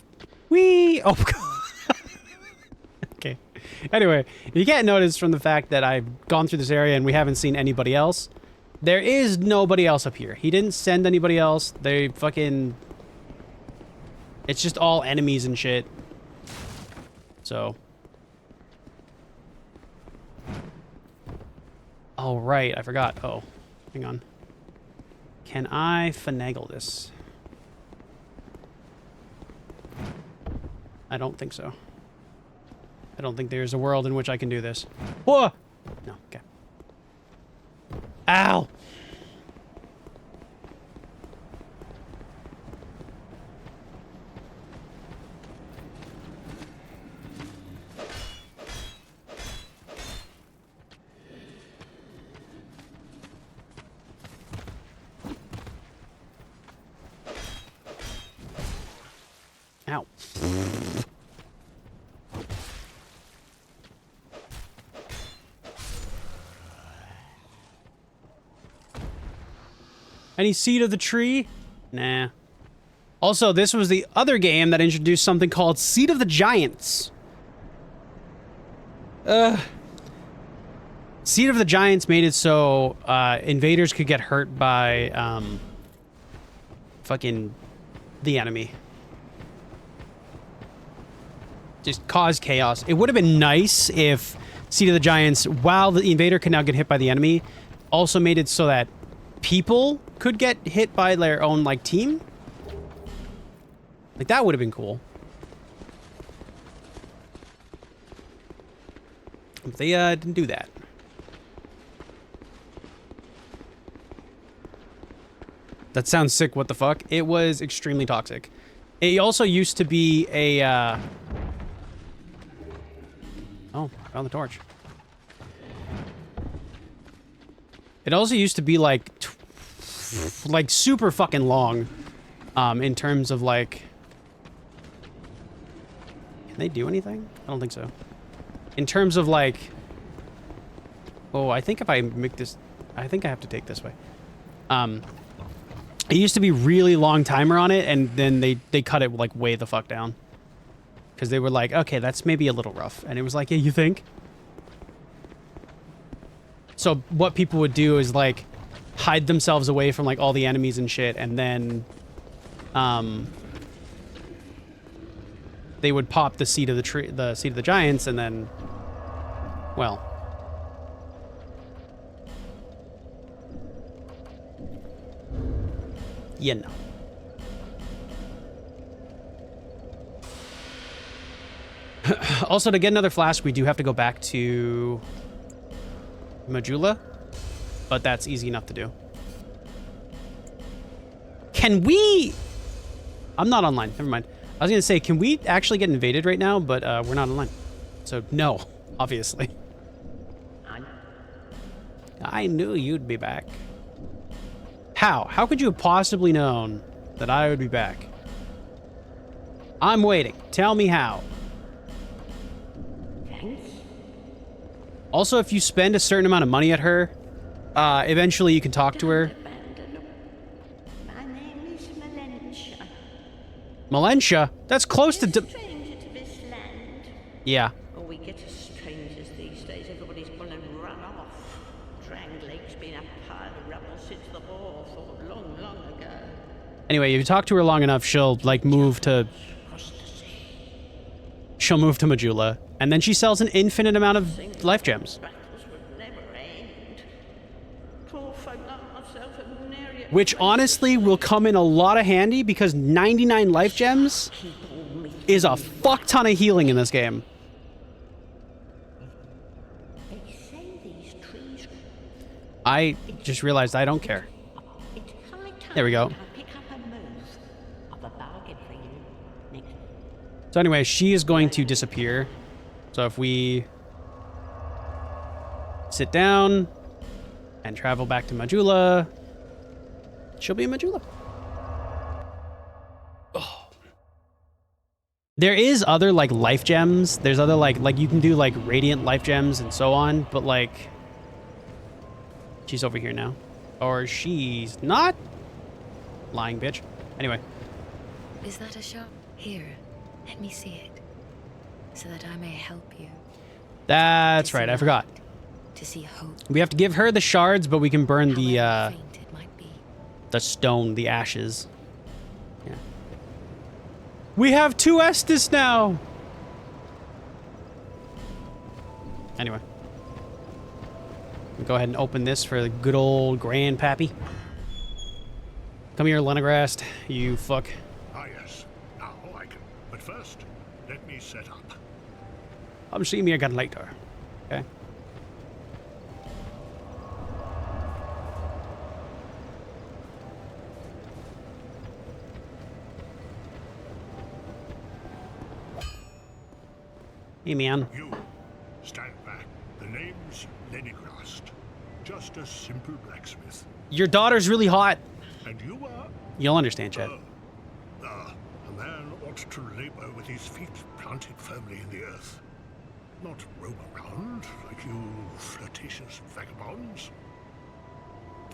Whee! Oh, God. Okay. Anyway, if you can't notice from the fact that I've gone through this area and we haven't seen anybody else, there is nobody else up here. He didn't send anybody else. They fucking... It's just all enemies and shit. So. Oh, right. I forgot. Oh, hang on. Can I finagle this? I don't think so. I don't think there's a world in which I can do this. Whoa! No, okay. Ow! Ow. Any seed of the tree? Nah. Also, this was the other game that introduced something called Seed of the Giants. Seed of the Giants made it so invaders could get hurt by fucking the enemy. Just cause chaos. It would have been nice if Seed of the Giants, while the invader could now get hit by the enemy, also made it so that people could get hit by their own, like, team. Like, that would have been cool. But they didn't do that. That sounds sick, what the fuck? It was extremely toxic. It also used to be a, Oh, found the torch. It also used to be like, like super fucking long, in terms of like, can they do anything? I don't think so. In terms of like, oh, I think if I make this, I think I have to take this way. It used to be really long timer on it, and then they cut it like way the fuck down. Because they were like, okay, that's maybe a little rough. And it was like, yeah, you think? So what people would do is like hide themselves away from like all the enemies and shit, and then they would pop the seed of the tree, the seed of the giants, and then, well, you know. Also, to get another flask, we do have to go back to Majula, but that's easy enough to do. Can we... I'm not online. Never mind. I was going to say, can we actually get invaded right now? But we're not online. So, no, obviously. I knew you'd be back. How? How could you have possibly known that I would be back? I'm waiting. Tell me how. Also, if you spend a certain amount of money at her, eventually you can talk to her. My name is Melentia. Melentia? That's close to... Stranger to this land. Yeah. Oh, we get as strangers these days. Everybody's gone and run off. Drang Lake's been a pile of rubble since the war fought long, long ago. Anyway, if you talk to her long enough, she'll, like, move to... She'll move to Majula. And then she sells an infinite amount of life gems. Battles would never end. Poor folk like myself have nary Which honestly will come in a lot of handy because 99 life gems is a fuck ton of healing in this game. They say these trees. I just realized I don't care. It's high time There we go. I pick up a move of a bargain for you. Next. So anyway, she is going to disappear. So if we sit down and travel back to Majula, she'll be in Majula. Oh. There is other like life gems. There's other like you can do like radiant life gems and so on, but like she's over here now. Or she's not. Lying bitch. Anyway. Is that a shop? Here, let me see it, so that I may help you. That's To right, see I forgot. light, to see hope. We have to give her the shards, but we can burn the However faint it might be. the stone, the ashes. Yeah. We have 2 Estus now. Anyway. We'll go ahead and open this for the good old Grandpappy. Come here, Lenegrast, you fuck. Ah, yes. Now I can. But first, let me set up. See me again later. Okay. Hey, man. You, stand back. The name's Lenigrast. Just a simple blacksmith. Your daughter's really hot. And you are? You'll understand, Chad. A man ought to labor with his feet planted firmly in the earth. Not roam around like you flirtatious vagabonds.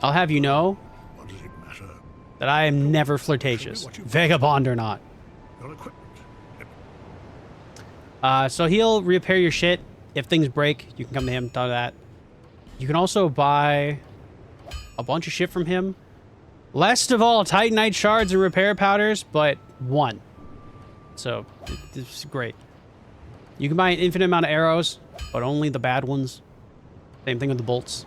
I'll have you know What does it matter? that I am never flirtatious, vagabond or not. Your equipment. So he'll repair your shit. If things break, you can come to him, do that. You can also buy a bunch of shit from him. Last of all, Titanite shards and repair powders, but 1. So, this is great. You can buy an infinite amount of arrows, but only the bad ones. Same thing with the bolts.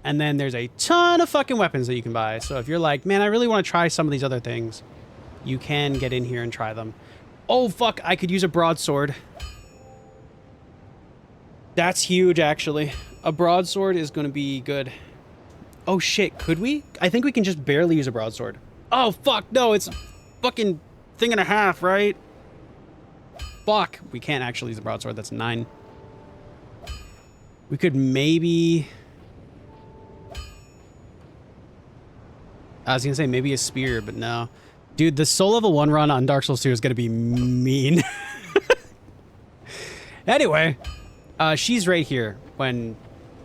And then there's a ton of fucking weapons that you can buy. So if you're like, man, I really want to try some of these other things, you can get in here and try them. Oh, fuck, I could use a broadsword. That's huge, actually. A broadsword is going to be good. Oh, shit, could we? I think we can just barely use a broadsword. Oh, fuck, no, it's a fucking thing and a half, right? Fuck, we can't actually use a broadsword. That's 9. We could maybe... I was going to say maybe a spear, but no. Dude, the soul level 1 run on Dark Souls 2 is going to be mean. Anyway, she's right here. When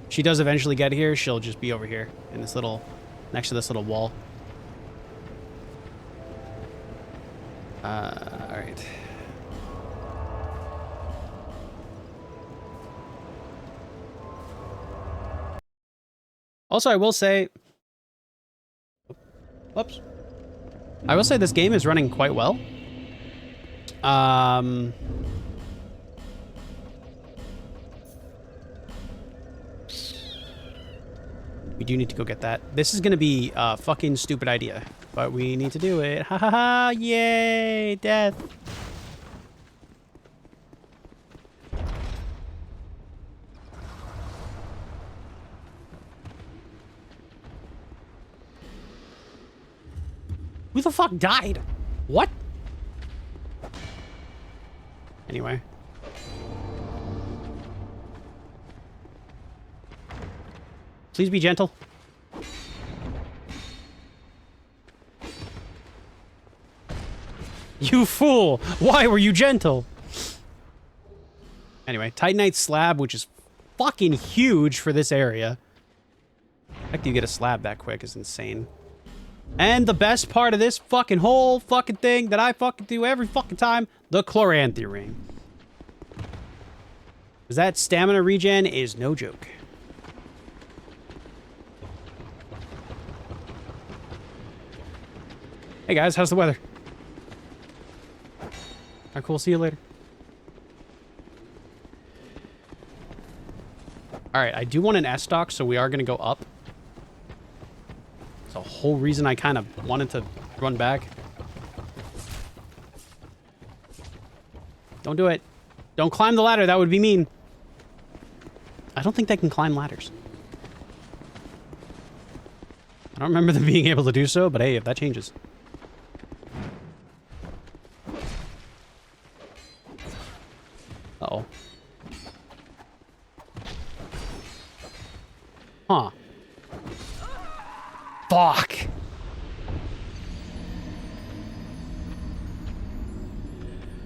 she does eventually get here, she'll just be over here in this little, next to this little wall. All right. Also, I will say, whoops. I will say this game is running quite well. We do need to go get that. This is going to be a fucking stupid idea, but we need to do it. Ha ha ha, yay, death. Who the fuck died? What? Anyway. Please be gentle. You fool! Why were you gentle? Anyway, Titanite slab, which is fucking huge for this area. The fact that you get a slab that quick is insane. And the best part of this fucking whole fucking thing that I fucking do every fucking time, the Chloranthy ring. Because that stamina regen is no joke. Hey guys, how's the weather? Alright, cool, see you later. Alright, I do want an S-stock, so we are going to go up. The whole reason I kind of wanted to run back. Don't do it. Don't climb the ladder. That would be mean. I don't think they can climb ladders. I don't remember them being able to do so, but hey, if that changes. Uh-oh. Huh. Fuck.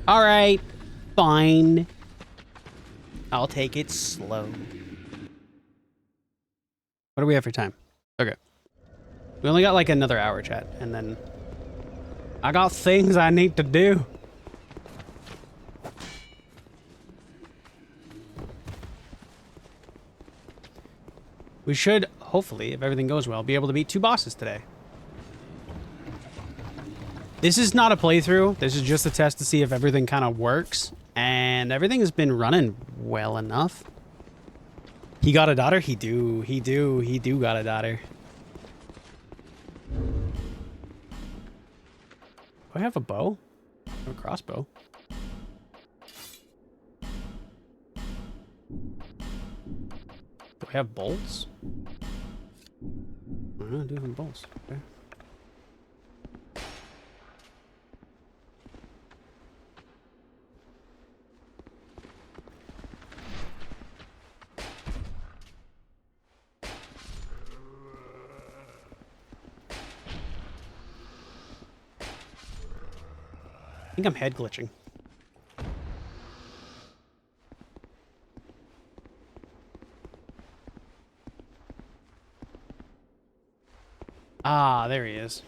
All right. Fine. I'll take it slow. What do we have for time? Okay. We only got like another hour, chat, and then I got things I need to do. We should, hopefully, if everything goes well, be able to beat 2 bosses today. This is not a playthrough. This is just a test to see if everything kind of works. And everything has been running well enough. He got a daughter? He do got a daughter. Do I have a bow? I have a crossbow. Do I have bolts? I do have bolts. Okay. I think I'm head glitching. Ah, there he is.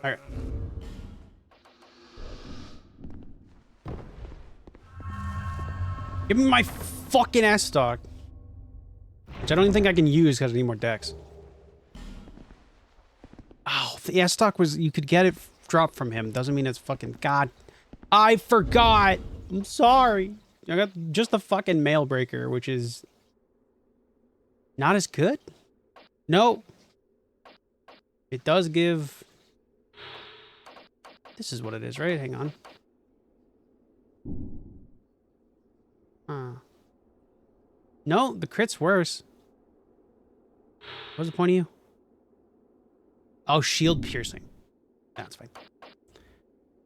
All right. Give me my fucking S-Stock. Which I don't even think I can use because I need more decks. Oh, the S-Stock was... You could get it dropped from him. Doesn't mean it's fucking... God. I forgot. I'm sorry. I got just the fucking Mail Breaker, which is... not as good? No. It does give... This is what it is, right? Hang on. No, the crit's worse. What's the point of you? Oh, shield piercing. That's fine.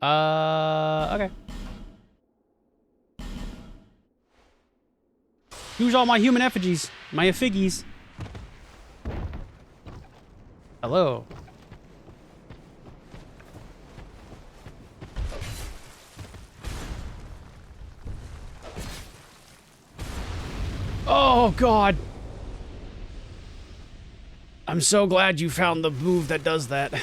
Okay. Use all my human effigies. My effiggies. Hello. Oh, God. I'm so glad you found the move that does that.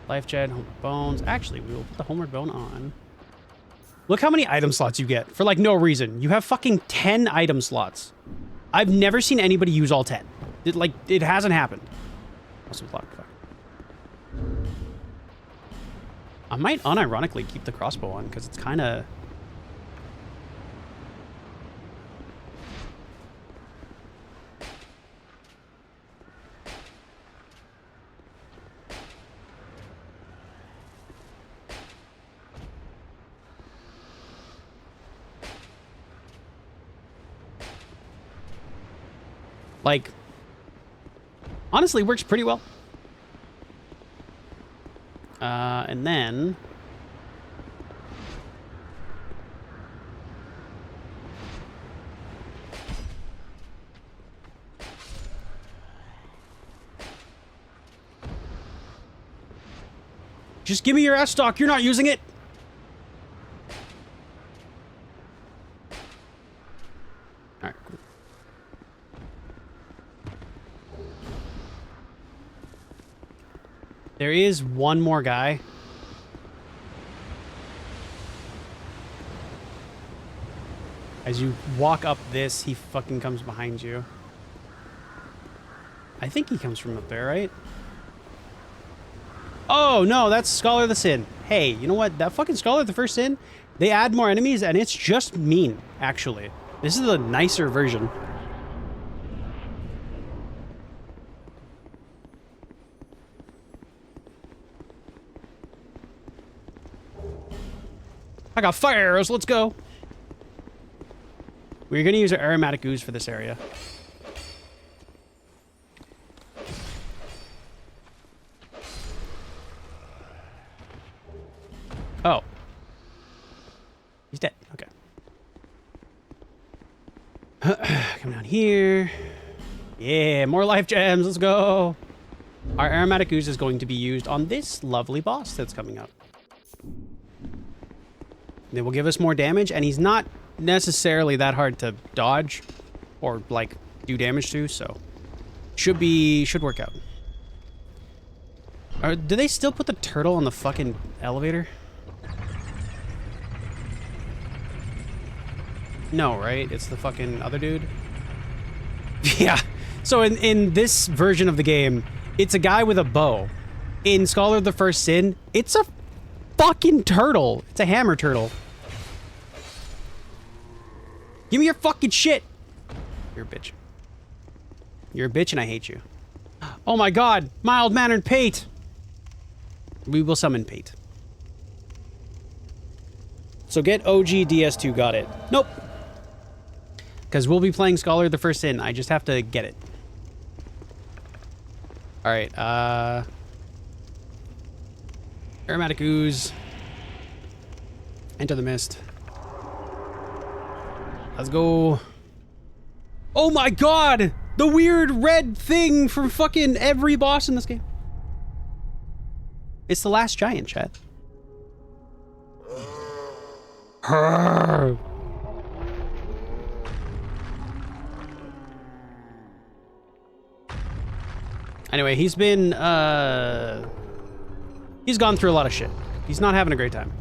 Life Jet, Homeward Bones. Actually, we will put the Homeward Bone on. Look how many item slots you get for like no reason. You have fucking 10 item slots. I've never seen anybody use all 10. It hasn't happened. Awesome clock. Fuck. I might unironically keep the crossbow on because it's kind of... like, honestly, works pretty well. And then... just give me your S-Stock. You're not using it. All right, cool. There is one more guy. As you walk up this, he fucking comes behind you. I think he comes from up there, right? Oh, no, that's Scholar of the Sin. Hey, you know what? That fucking Scholar of the First Sin, They add more enemies, and it's just mean, actually. This is a nicer version. I got fire arrows, let's go. We're gonna use our aromatic ooze for this area. Oh. He's dead, okay. Come down here. Yeah, more life gems, let's go. Our aromatic ooze is going to be used on this lovely boss that's coming up. They will give us more damage, and he's not necessarily that hard to dodge or like do damage to, so should work out. Do they still put the turtle on the fucking elevator? No, right? It's the fucking other dude. Yeah. So in this version of the game, it's a guy with a bow. In Scholar of the First Sin, it's a fucking turtle. It's a hammer turtle. Give me your fucking shit. You're a bitch. You're a bitch and I hate you. Oh my god. Mild-mannered Pate. We will summon Pate. So get OG DS2, got it. Nope. Because we'll be playing Scholar of the First Sin. I just have to get it. Alright, aromatic ooze. Enter the mist. Let's go. Oh my god! The weird red thing from fucking every boss in this game. It's the last giant, chat. Anyway, he's been, he's gone through a lot of shit. He's not having a great time.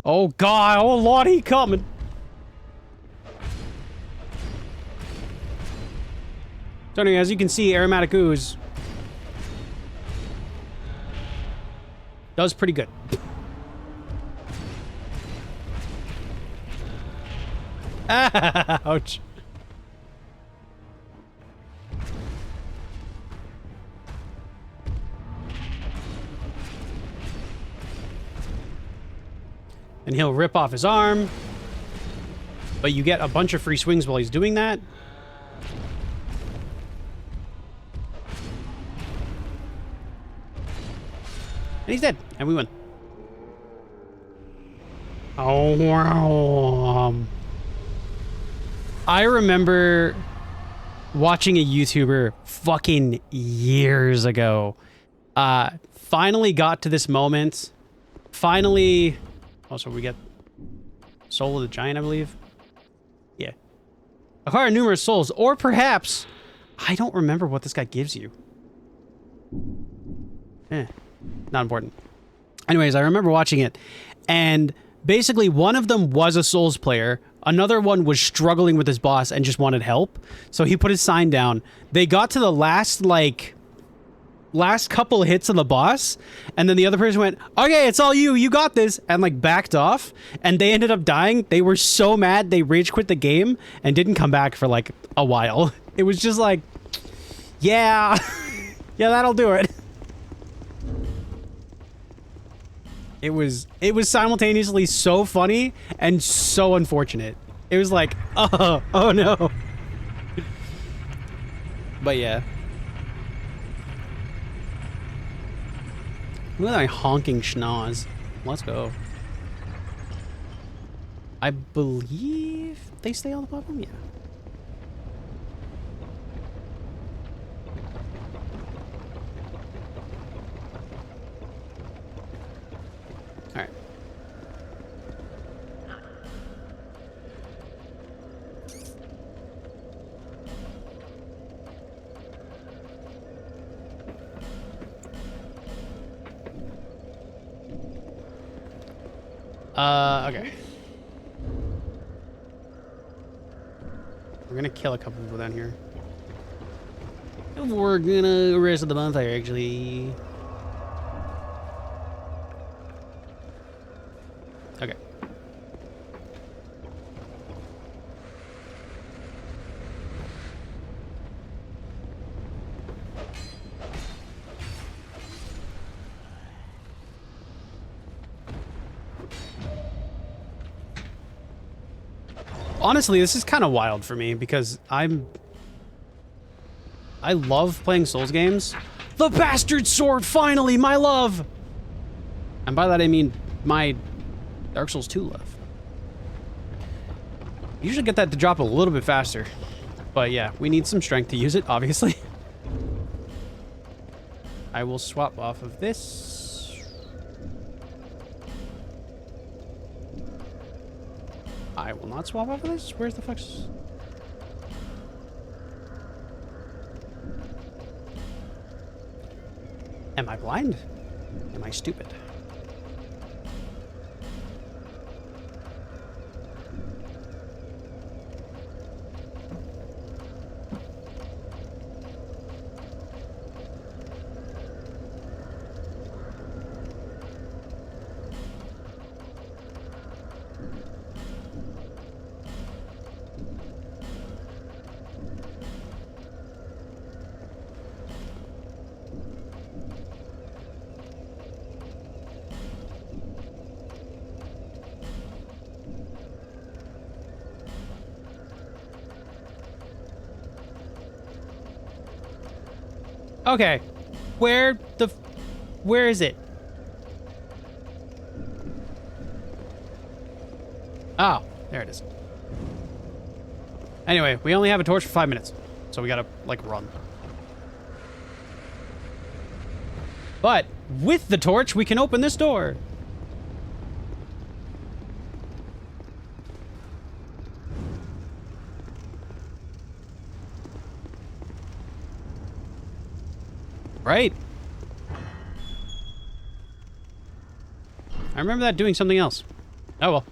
Oh god, oh lord, he coming. So anyway, as you can see, aromatic ooze does pretty good. Ouch. And he'll rip off his arm. But you get a bunch of free swings while he's doing that. And he's dead. And we win. Oh, wow. I remember watching a YouTuber fucking years ago. Finally got to this moment. Finally... Also, we get Soul of the Giant, I believe. Yeah. Acquire numerous souls, or perhaps... I don't remember what this guy gives you. Not important. Anyways, I remember watching it, and basically one of them was a Souls player. Another one was struggling with his boss and just wanted help. So he put his sign down. They got to the last couple hits of the boss, and then the other person went, okay, it's all you got this, and like backed off, and they ended up dying. They were so mad they rage quit the game and didn't come back for like a while. It was just like, yeah, yeah, that'll do it. It was simultaneously so funny and so unfortunate. It was like, oh no. But yeah. Look at my honking schnoz. Let's go. I believe they stay on the bottom? Yeah. Alright. Okay. We're gonna kill a couple people down here. We're gonna rest the bonfire, actually. Okay. Honestly, this is kind of wild for me because I love playing Souls games. The bastard sword, finally, my love! And by that I mean my Dark Souls 2 love. You usually get that to drop a little bit faster. But yeah, we need some strength to use it, obviously. I will swap off of this. I will not swap off of this? Where's the fuck's... Am I blind? Am I stupid? Okay, where is it? Oh, there it is. Anyway, we only have a torch for 5 minutes, so we gotta, like, run. But with the torch, we can open this door. Right. I remember that doing something else. Oh well.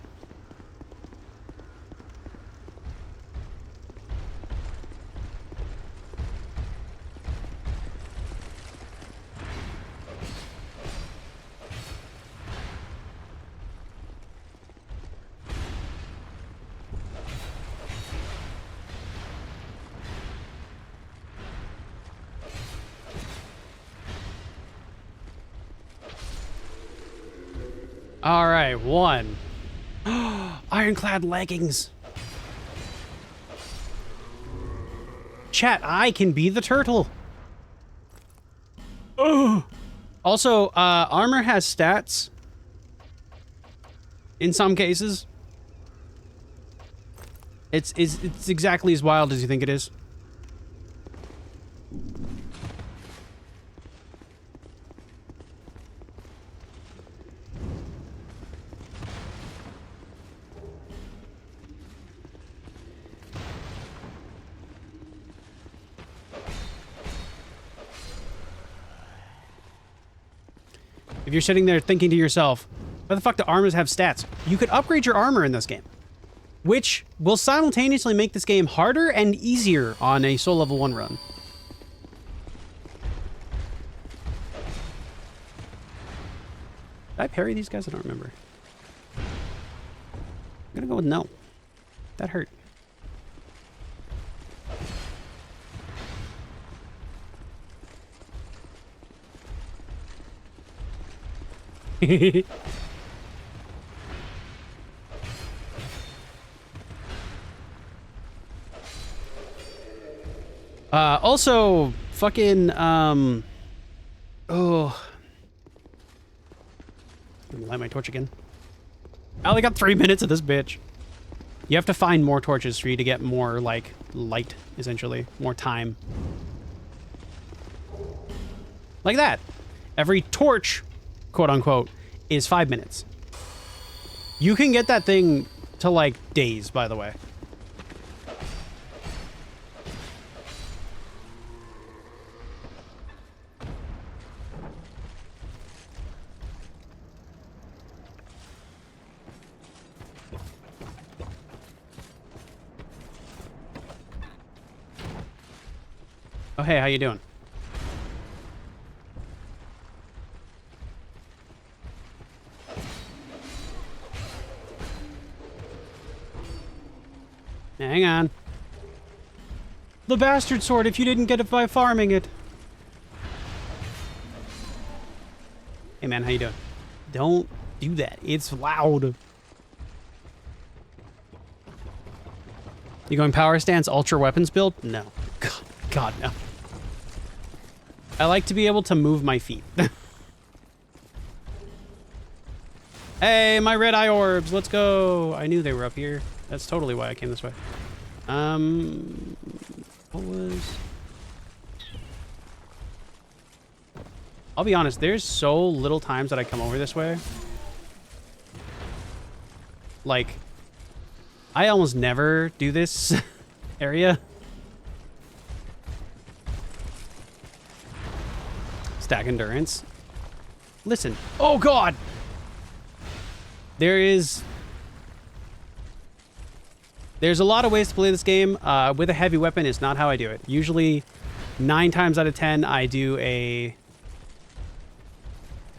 All right, 1. Ironclad leggings. Chat, I can be the turtle. Ugh. Also, armor has stats. In some cases. It's exactly as wild as you think it is. If you're sitting there thinking to yourself, why the fuck do armors have stats? You could upgrade your armor in this game, which will simultaneously make this game harder and easier on a Soul Level 1 run. Did I parry these guys? I don't remember. I'm gonna go with no. That hurt. Also, fucking, oh. Let me light my torch again. I only got 3 minutes of this bitch. You have to find more torches for you to get more, like, light, essentially. More time. Like that. Every torch, quote unquote, is 5 minutes. You can get that thing to, like, days, by the way. Oh, hey, how you doing? Hang on. The bastard sword if you didn't get it by farming it. Hey man, how you doing? Don't do that. It's loud. You going power stance, ultra weapons build? No. God, no. I like to be able to move my feet. Hey, my red eye orbs. Let's go. I knew they were up here. That's totally why I came this way. What was... I'll be honest, there's so little times that I come over this way. Like, I almost never do this area. Stack endurance. Listen. Oh, God! There's a lot of ways to play this game. With a heavy weapon is not how I do it. Usually, 9 times out of 10, I do a...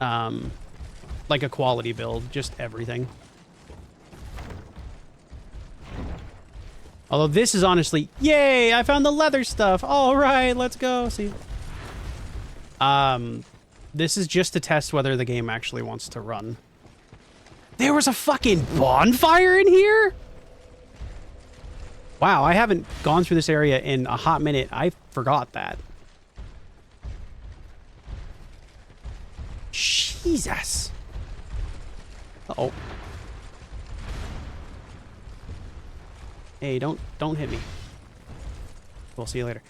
like a quality build. Just everything. Although this is honestly... Yay! I found the leather stuff! Alright, let's go! See? This is just to test whether the game actually wants to run. There was a fucking bonfire in here? Wow, I haven't gone through this area in a hot minute. I forgot that. Jesus. Uh-oh. Hey, don't hit me. We'll see you later.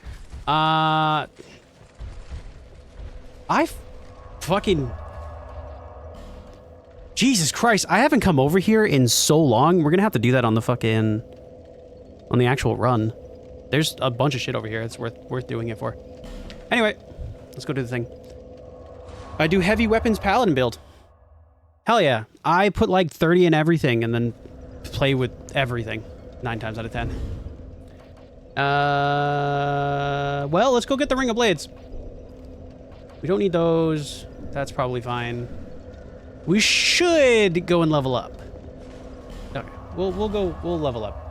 Fucking... Jesus Christ, I haven't come over here in so long. We're gonna have to do that on the fucking... on the actual run. There's a bunch of shit over here. It's worth doing it for. Anyway, let's go do the thing. I do heavy weapons paladin build. Hell yeah. I put like 30 in everything and then play with everything 9 times out of 10. Well, let's go get the Ring of Blades. We don't need those. That's probably fine. We should go and level up. Okay, we'll level up.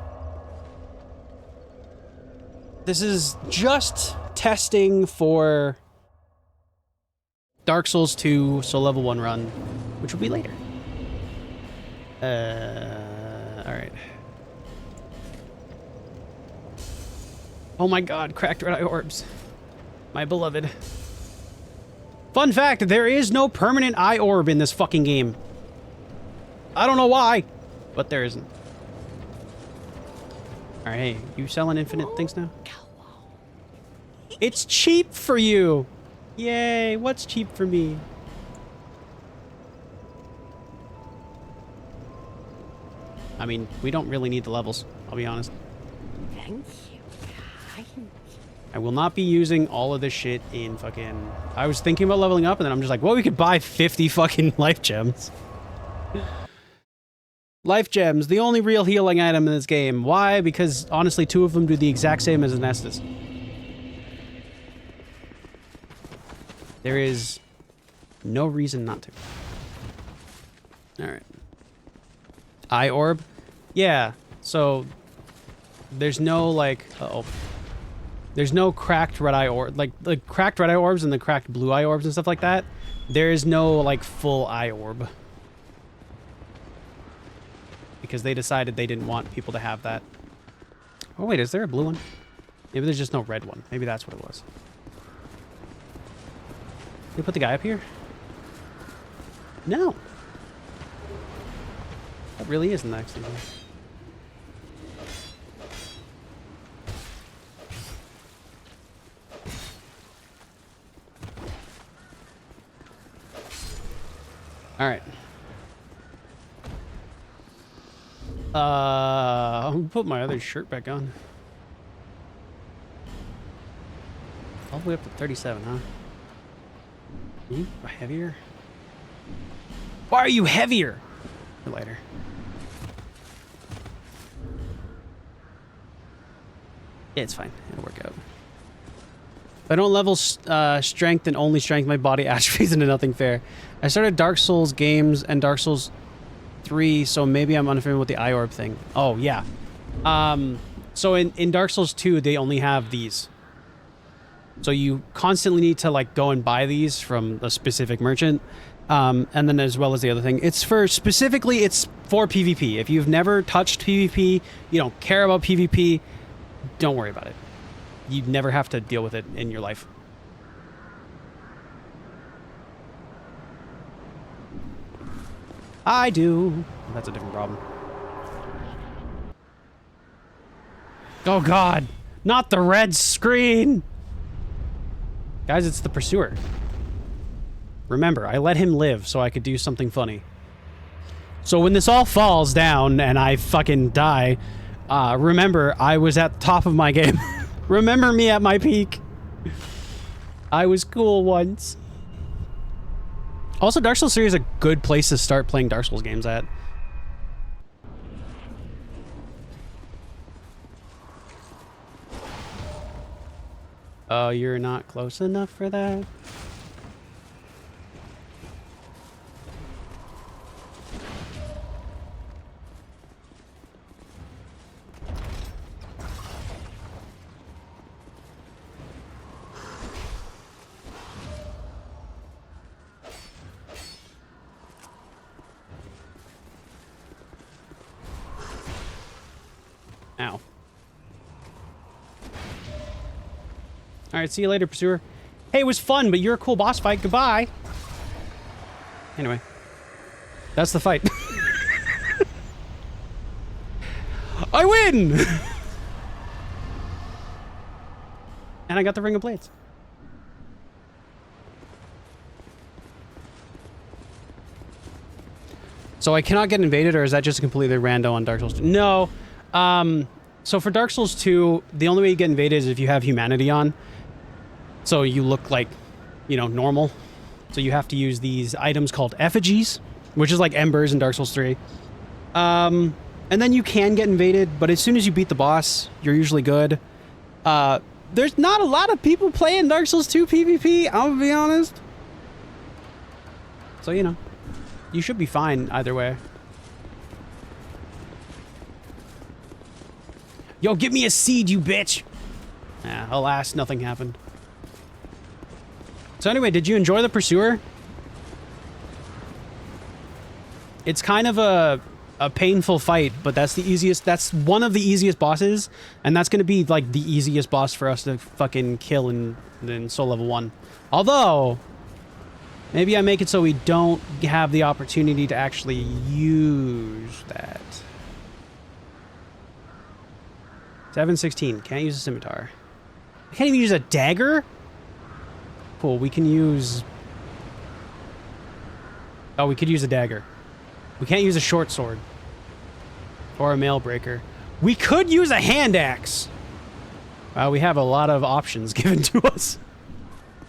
This is just testing for Dark Souls 2, so level 1 run, which will be later. Alright. Oh my god, cracked red eye orbs. My beloved. Fun fact, there is no permanent eye orb in this fucking game. I don't know why, but there isn't. Alright, hey, you selling infinite things now? It's cheap for you! Yay, what's cheap for me? I mean, we don't really need the levels, I'll be honest. Thank you. I will not be using all of this shit in fucking... I was thinking about leveling up, and then I'm just like, well, we could buy 50 fucking life gems. Life gems, the only real healing item in this game. Why? Because, honestly, 2 of them do the exact same as an Estus. There is no reason not to. Alright. Eye orb? Yeah, so... There's no, like... Uh-oh. There's no cracked red eye orb, like the cracked red eye orbs and the cracked blue eye orbs and stuff like that. There is no like full eye orb because they decided they didn't want people to have that. Oh wait, is there a blue one? Maybe there's just no red one. Maybe that's what it was. Did they put the guy up here? No. That really is next thing. All right. I'm gonna put my other shirt back on. All the way up to 37, huh? Are you heavier? Why are you heavier? Or lighter. Yeah, it's fine. It'll work out. If I don't level strength and only strength, my body atrophies into nothing fair. I started Dark Souls games and Dark Souls 3, so maybe I'm unfamiliar with the eye orb thing. Oh, yeah. So in Dark Souls 2, they only have these. So you constantly need to like go and buy these from a specific merchant. And then as well as the other thing, it's for PvP. If you've never touched PvP, you don't care about PvP, don't worry about it. You never have to deal with it in your life. I do. That's a different problem. Oh god, not the red screen. Guys, it's the Pursuer. Remember, I let him live so I could do something funny. So when this all falls down and I fucking die, remember, I was at the top of my game. Remember me at my peak. I was cool once. Also, Dark Souls 3 is a good place to start playing Dark Souls games at. Oh, you're not close enough for that? Ow. Alright, see you later, Pursuer. Hey, it was fun, but you're a cool boss fight. Goodbye. Anyway. That's the fight. I win! And I got the Ring of Blades. So I cannot get invaded, or is that just completely rando on Dark Souls 2? No. So for Dark Souls 2, the only way you get invaded is if you have humanity on. So you look like, you know, normal. So you have to use these items called effigies, which is like embers in Dark Souls 3. And then you can get invaded, but as soon as you beat the boss, you're usually good. There's not a lot of people playing Dark Souls 2 PvP, I'll be honest. So, you know, you should be fine either way. Yo, give me a seed, you bitch! Alas, nothing happened. So anyway, did you enjoy the Pursuer? It's kind of a painful fight, but that's the easiest, that's one of the easiest bosses, and that's gonna be like the easiest boss for us to fucking kill in Soul Level 1. Although, maybe I make it so we don't have the opportunity to actually use that. 716, can't use a scimitar. I can't even use a dagger? Cool, we can use... Oh, we could use a dagger. We can't use a short sword. Or a mail breaker. We could use a hand axe! Wow, we have a lot of options given to us.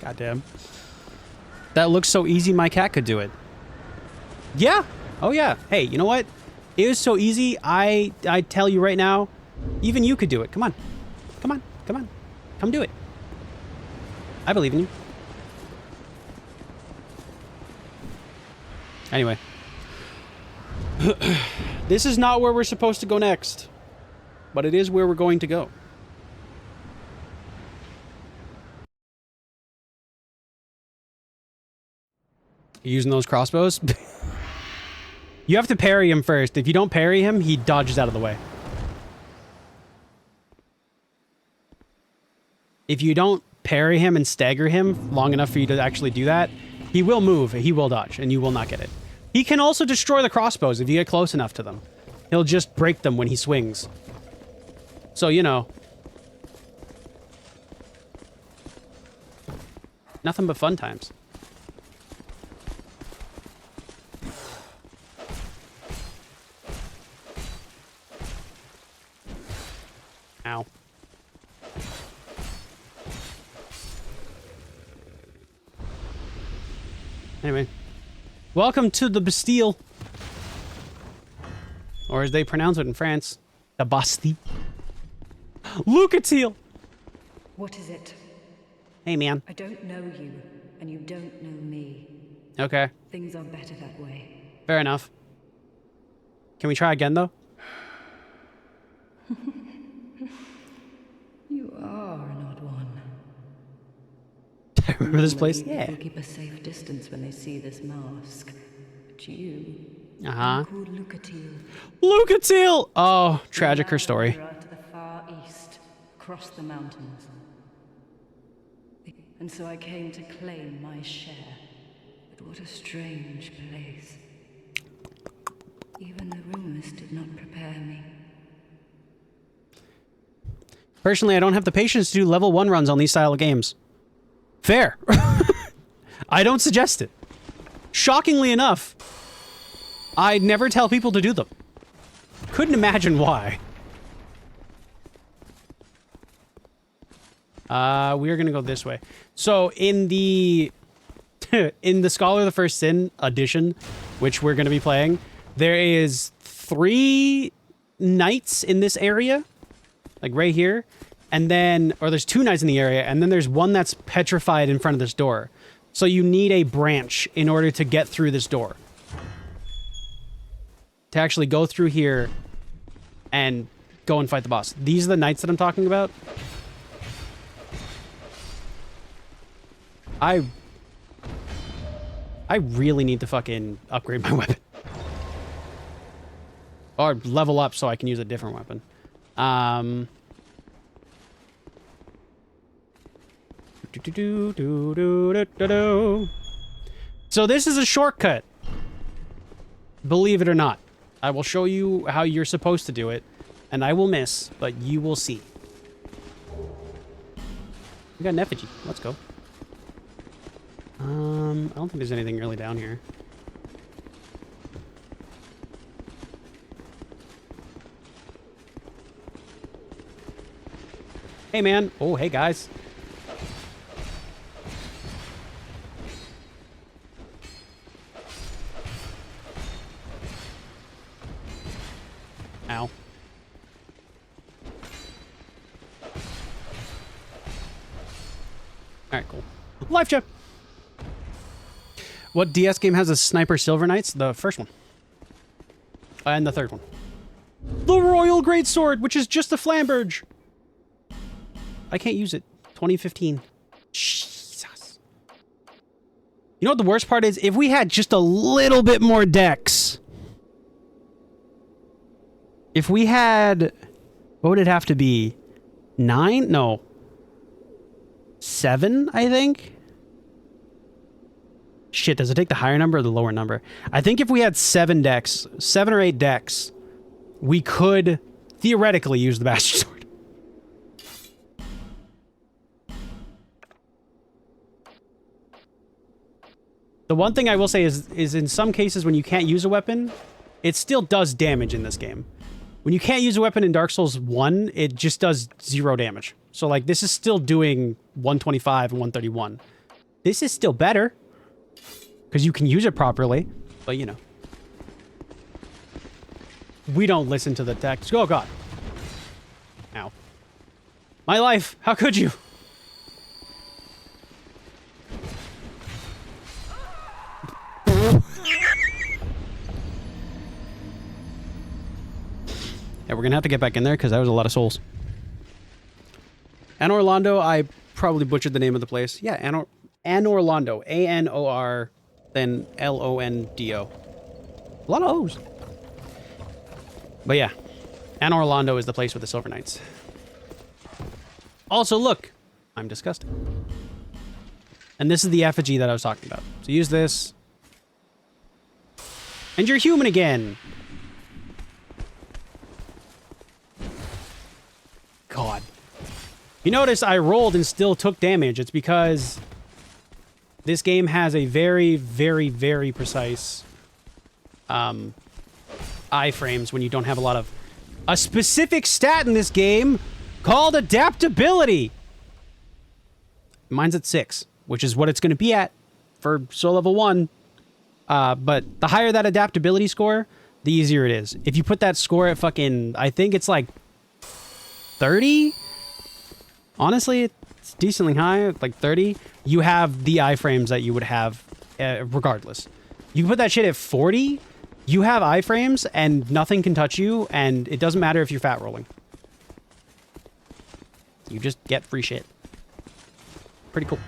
Goddamn. That looks so easy, my cat could do it. Yeah! Oh yeah. Hey, you know what? It was so easy, I tell you right now, even you could do it. Come on. Come on. Come on. Come do it. I believe in you. Anyway. This is not where we're supposed to go next. But it is where we're going to go. You using those crossbows? You have to parry him first. If you don't parry him, he dodges out of the way. If you don't parry him and stagger him long enough for you to actually do that, he will move, he will dodge, and you will not get it. He can also destroy the crossbows if you get close enough to them. He'll just break them when he swings. So, you know. Nothing but fun times. Ow. Anyway, welcome to the Bastille. Or as they pronounce it in France, the Bastille. Lucatiel! What is it? Hey, man. I don't know you, and you don't know me. Okay. Things are better that way. Fair enough. Can we try again, though? You are an odd one. Remember this place? Normally, Yeah. people keep a safe distance when they see this mask. But you... Uh-huh. Called Lucatiel. Lucatiel! Oh, tragic her story. To the far east, across the mountains. And so I came to claim my share. But what a strange place. Even the rumors did not prepare me. Personally, I don't have the patience to do level 1 runs on these style of games. Fair. I don't suggest it. Shockingly enough, I never tell people to do them. Couldn't imagine why. We're gonna go this way. So in the in the Scholar of the First Sin edition, which we're gonna be playing, there is 3 knights in this area, like right here, and then, or there's 2 knights in the area, and then there's one that's petrified in front of this door. So you need a branch in order to get through this door. To actually go through here and go and fight the boss. These are the knights that I'm talking about. I really need to fucking upgrade my weapon. Or level up so I can use a different weapon. So this is a shortcut. Believe it or not. I will show you how you're supposed to do it. And I will miss, but you will see. We got an effigy. Let's go. I don't think there's anything really down here. Hey, man. Oh, hey, guys. Ow. Alright, cool. Life check! What DS game has a Sniper Silver Knights? The first one. And the third one. The Royal Greatsword, which is just a flamberge. I can't use it. 2015. Jesus. You know what the worst part is? If we had just a little bit more dex. If we had... What would it have to be? 9? No. 7, I think? Shit, does it take the higher number or the lower number? I think if we had 7 decks, 7 or 8 decks, we could theoretically use the Bastard Sword. The one thing I will say is in some cases when you can't use a weapon, it still does damage in this game. When you can't use a weapon in Dark Souls 1, it just does 0 damage. So like this is still doing 125 and 131. This is still better. Because you can use it properly. But you know. We don't listen to the text. Oh god. Ow. My life. How could you? Yeah, we're gonna have to get back in there because that was a lot of souls. Anorlando, I probably butchered the name of the place. Yeah, Anorlando. A-N-O-R, then L-O-N-D-O. A lot of O's. But yeah, Anorlando is the place with the Silver Knights. Also, look, I'm disgusting. And this is the effigy that I was talking about. So use this. And you're human again. God. You notice I rolled and still took damage. It's because this game has a very, very, very precise iframes when you don't have a lot of... A specific stat in this game called adaptability. Mine's at 6, which is what it's going to be at for Soul Level 1. But the higher that adaptability score, the easier it is. If you put that score at fucking... I think it's like 30? Honestly, it's decently high, like 30, you have the iframes that you would have regardless. You can put that shit at 40, you have iframes and nothing can touch you, and it doesn't matter if you're fat rolling. You just get free shit. Pretty cool.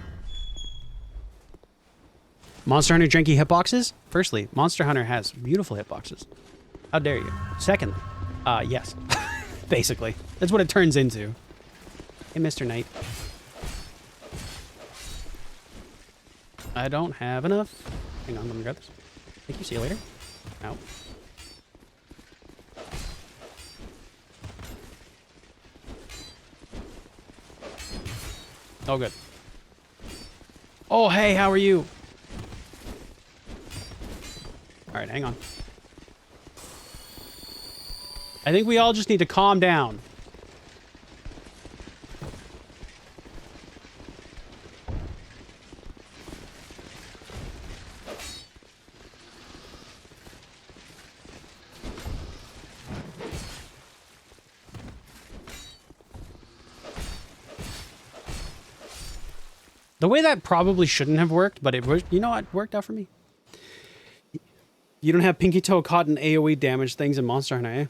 Monster Hunter janky hitboxes? Firstly, Monster Hunter has beautiful hitboxes. How dare you? Secondly, yes. Basically. That's what it turns into. Hey, Mr. Knight. I don't have enough. Hang on, let me grab this. Thank you, see you later. Ow. Oh, good. Oh, hey, how are you? All right, hang on. I think we all just need to calm down. The way that probably shouldn't have worked, but it was, you know what, worked out for me. You don't have pinky toe caught in AoE damage things in Monster Hunter,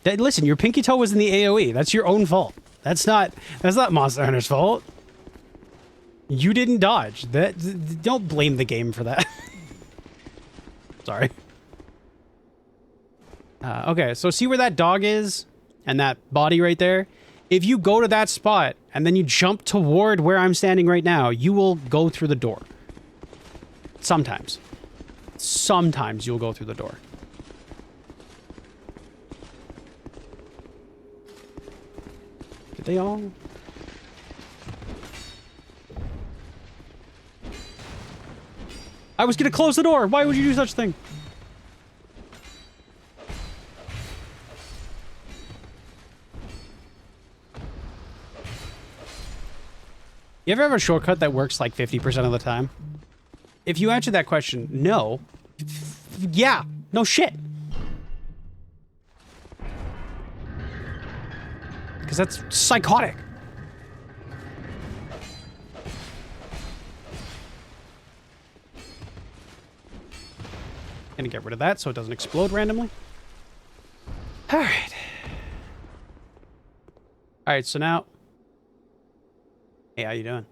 eh? Listen, your pinky toe was in the AoE. That's your own fault. That's not Monster Hunter's fault. You didn't dodge. Don't blame the game for that. Sorry. Okay, so see where that dog is? And that body right there? If you go to that spot and then you jump toward where I'm standing right now, you will go through the door. Sometimes. Sometimes you'll go through the door. Did they all? I was gonna close the door. Why would you do such a thing? You ever have a shortcut that works like 50% of the time? If you answer that question, no. Yeah, no shit. Because that's psychotic. Gonna get rid of that so it doesn't explode randomly. Alright. Alright, so now... Hey, how you doing?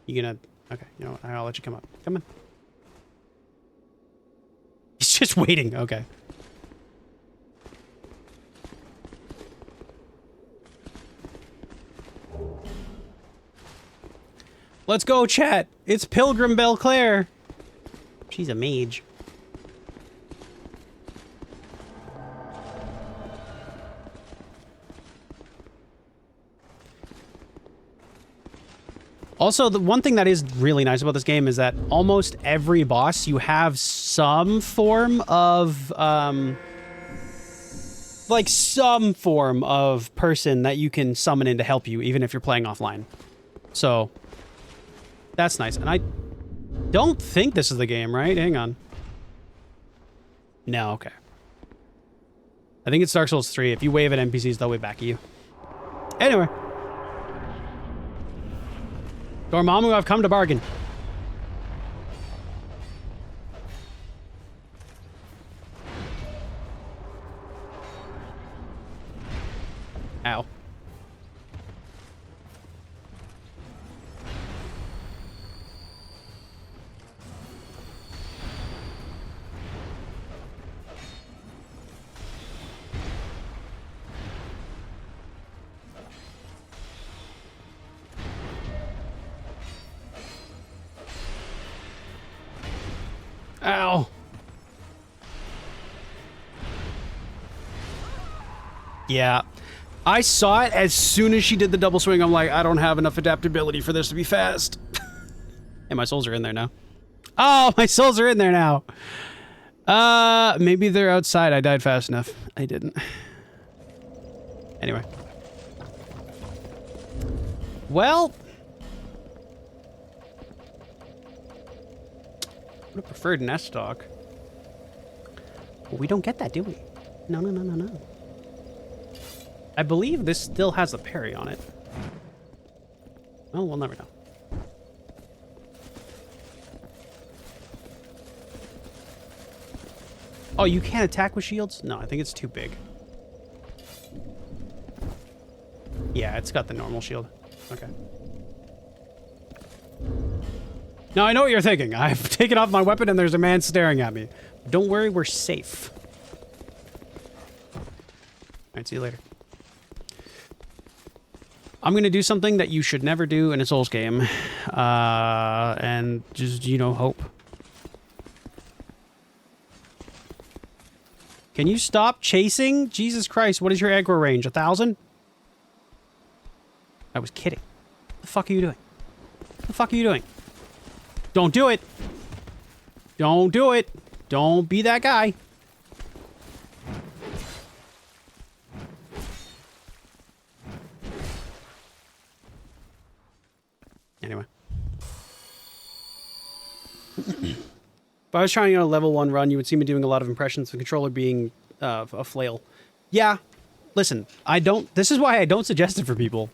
You gonna... Okay, you know what? I'll let you come up. Come on. He's just waiting. Okay. Let's go, chat. It's Pilgrim Belclair. She's a mage. Also, the one thing that is really nice about this game is that almost every boss you have some form of, like some form of person that you can summon in to help you, even if you're playing offline. So, that's nice. And I don't think this is the game, right? Hang on. No, okay. I think it's Dark Souls 3. If you wave at NPCs, they'll wave back at you. Anyway. Dormammu, I've come to bargain. Ow. Ow. Yeah. I saw it as soon as she did the double swing. I'm like, I don't have enough adaptability for this to be fast. Hey, my souls are in there now. Oh, my souls are in there now. Maybe they're outside. I died fast enough. I didn't. Anyway. Well. I would have preferred nest stock. But we don't get that, do we? No, no, no, no, no. I believe this still has a parry on it. Oh, we'll never know. Oh, you can't attack with shields? No, I think it's too big. Yeah, it's got the normal shield. Okay. Now, I know what you're thinking. I've taken off my weapon and there's a man staring at me. Don't worry, we're safe. Alright, see you later. I'm gonna do something that you should never do in a Souls game. And just, you know, hope. Can you stop chasing? Jesus Christ, what is your aggro range? 1,000? I was kidding. What the fuck are you doing? What the fuck are you doing? Don't do it. Don't do it. Don't be that guy. Anyway. If I was trying on a level 1 run, you would see me doing a lot of impressions, the controller being a flail. Yeah. Listen, this is why I don't suggest it for people.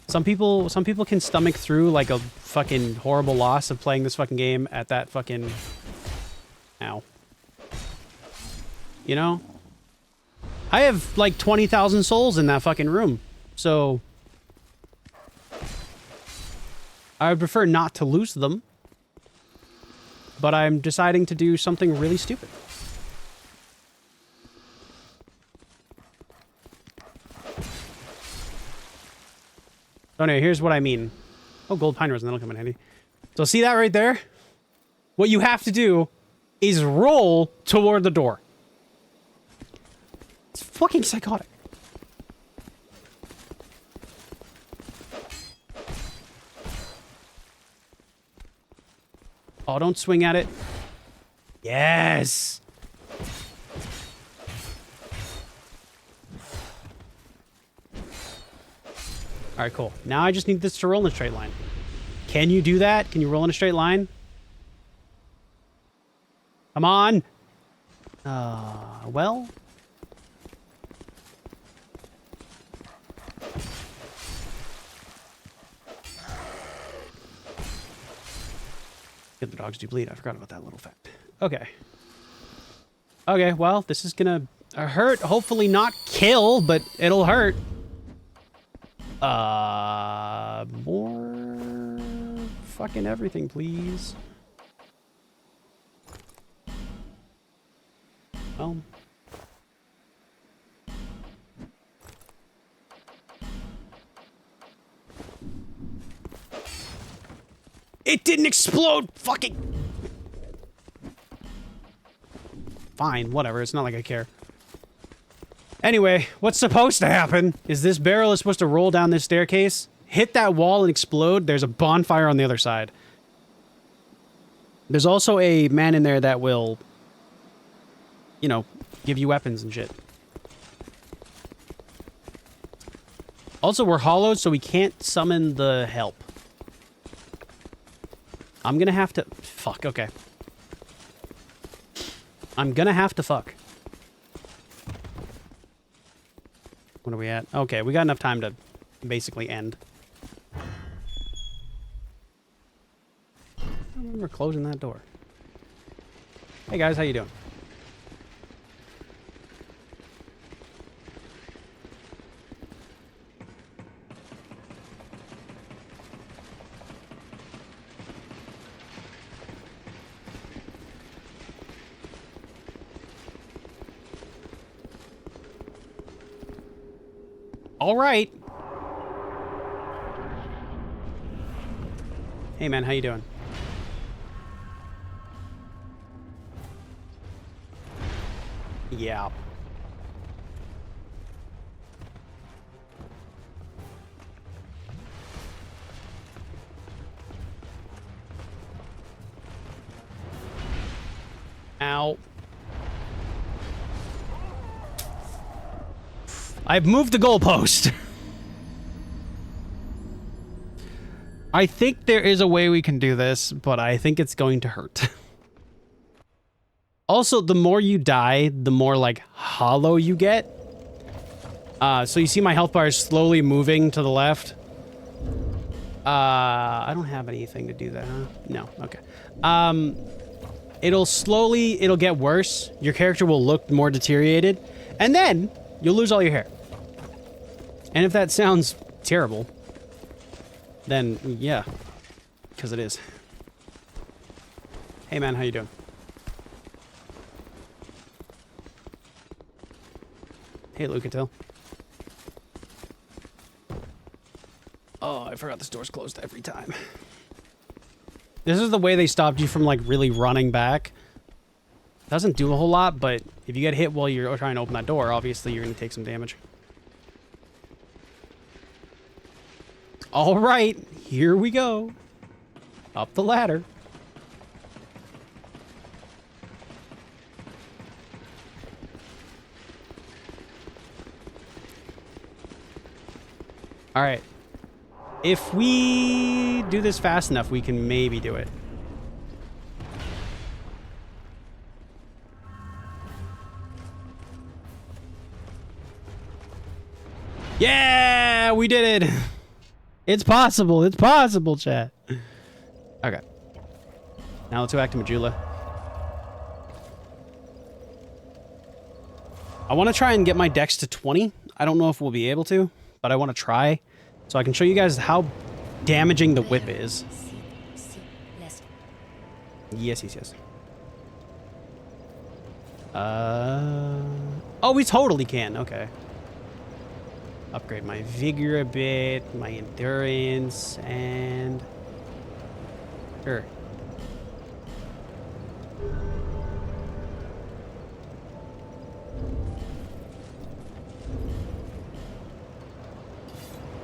Some people can stomach through like a fucking horrible loss of playing this fucking game at that fucking... Ow. You know? I have like 20,000 souls in that fucking room. So... I would prefer not to lose them. But I'm deciding to do something really stupid. Oh no, here's what I mean. Oh, gold pine resin, that'll come in handy. So see that right there? What you have to do is roll toward the door. It's fucking psychotic. Oh, don't swing at it. Yes! Alright, cool. Now I just need this to roll in a straight line. Can you do that? Can you roll in a straight line? Come on! Well... The dogs do bleed. I forgot about that little fact. Okay. Okay, well, this is gonna hurt. Hopefully not kill, but it'll hurt. More fucking everything, please. Well. It didn't explode! Fucking... Fine, whatever. It's not like I care. Anyway, what's supposed to happen is this barrel is supposed to roll down this staircase, hit that wall and explode. There's a bonfire on the other side. There's also a man in there that will, you know, give you weapons and shit. Also, we're hollowed, so we can't summon the help. I'm gonna have to... Fuck, okay. I'm gonna have to fuck. What are we at? Okay, we got enough time to basically end. I don't remember closing that door. Hey guys, how you doing? All right. Hey man, how you doing? Yeah. Ow. I've moved the goalpost. I think there is a way we can do this, but I think it's going to hurt. Also, the more you die, the more, like, hollow you get. So you see my health bar is slowly moving to the left. I don't have anything to do that, huh? No, okay. It'll get worse. Your character will look more deteriorated. And then you'll lose all your hair. And if that sounds terrible, then yeah, because it is. Hey man, how you doing? Hey, Lucatel. Oh, I forgot this door's closed every time. This is the way they stopped you from, like, really running back. Doesn't do a whole lot, but if you get hit while you're trying to open that door, obviously you're going to take some damage. All right, here we go. Up the ladder. All right. If we do this fast enough, we can maybe do it. Yeah, we did it. It's possible. It's possible, chat. Okay. Now let's go back to Majula. I want to try and get my dex to 20. I don't know if we'll be able to, but I want to try. So I can show you guys how damaging the whip is. Yes, yes, yes. Oh, we totally can. Okay. Upgrade my vigor a bit, my endurance, and... Sure.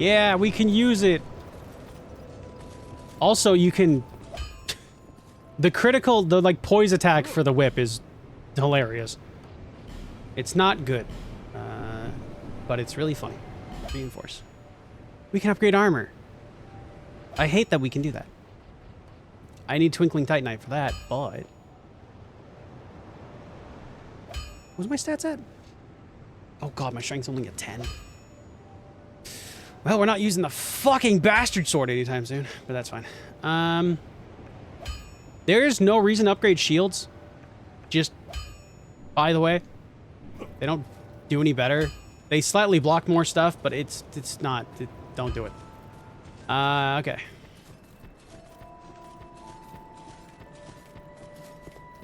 Yeah, we can use it. Also, you can... The like, poise attack for the whip is hilarious. It's not good. But it's really funny. Reinforce. We can upgrade armor. I hate that we can do that. I need Twinkling Titanite for that, but... What's my stats at? Oh god, my strength's only at 10. Well, we're not using the fucking bastard sword anytime soon, but that's fine. There's no reason to upgrade shields. Just, by the way, they don't do any better. They slightly block more stuff, but it's not. Don't do it. Okay.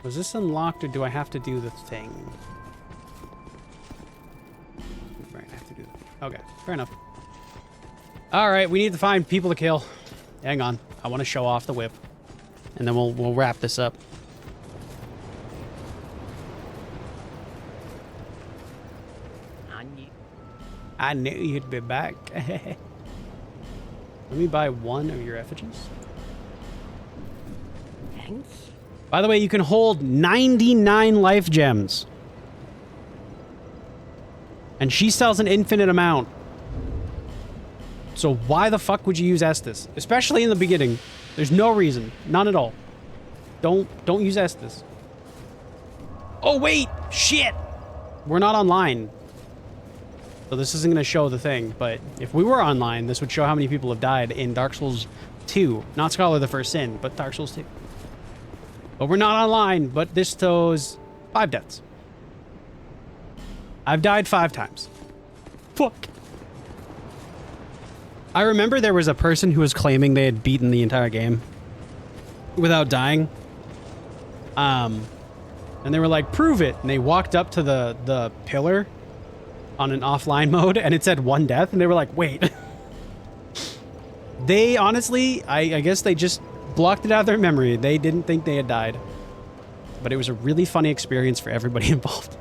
Was this unlocked, or do I have to do the thing? Right, I have to do that. Okay, fair enough. All right, we need to find people to kill. Hang on, I want to show off the whip, and then we'll wrap this up. I knew you'd be back. Let me buy one of your effigies. Thanks. By the way, you can hold 99 life gems. And she sells an infinite amount. So why the fuck would you use Estus? Especially in the beginning. There's no reason. None at all. Don't use Estus. Oh, wait! Shit! We're not online. So this isn't going to show the thing, but if we were online, this would show how many people have died in Dark Souls 2. Not Scholar of the First Sin, but Dark Souls 2. But we're not online, but this shows 5 deaths. I've died 5 times. Fuck. I remember there was a person who was claiming they had beaten the entire game without dying. And they were like, prove it. And they walked up to the pillar on an offline mode, and it said 1 death, and they were like, wait. They honestly, I guess they just blocked it out of their memory. They didn't think they had died. But it was a really funny experience for everybody involved.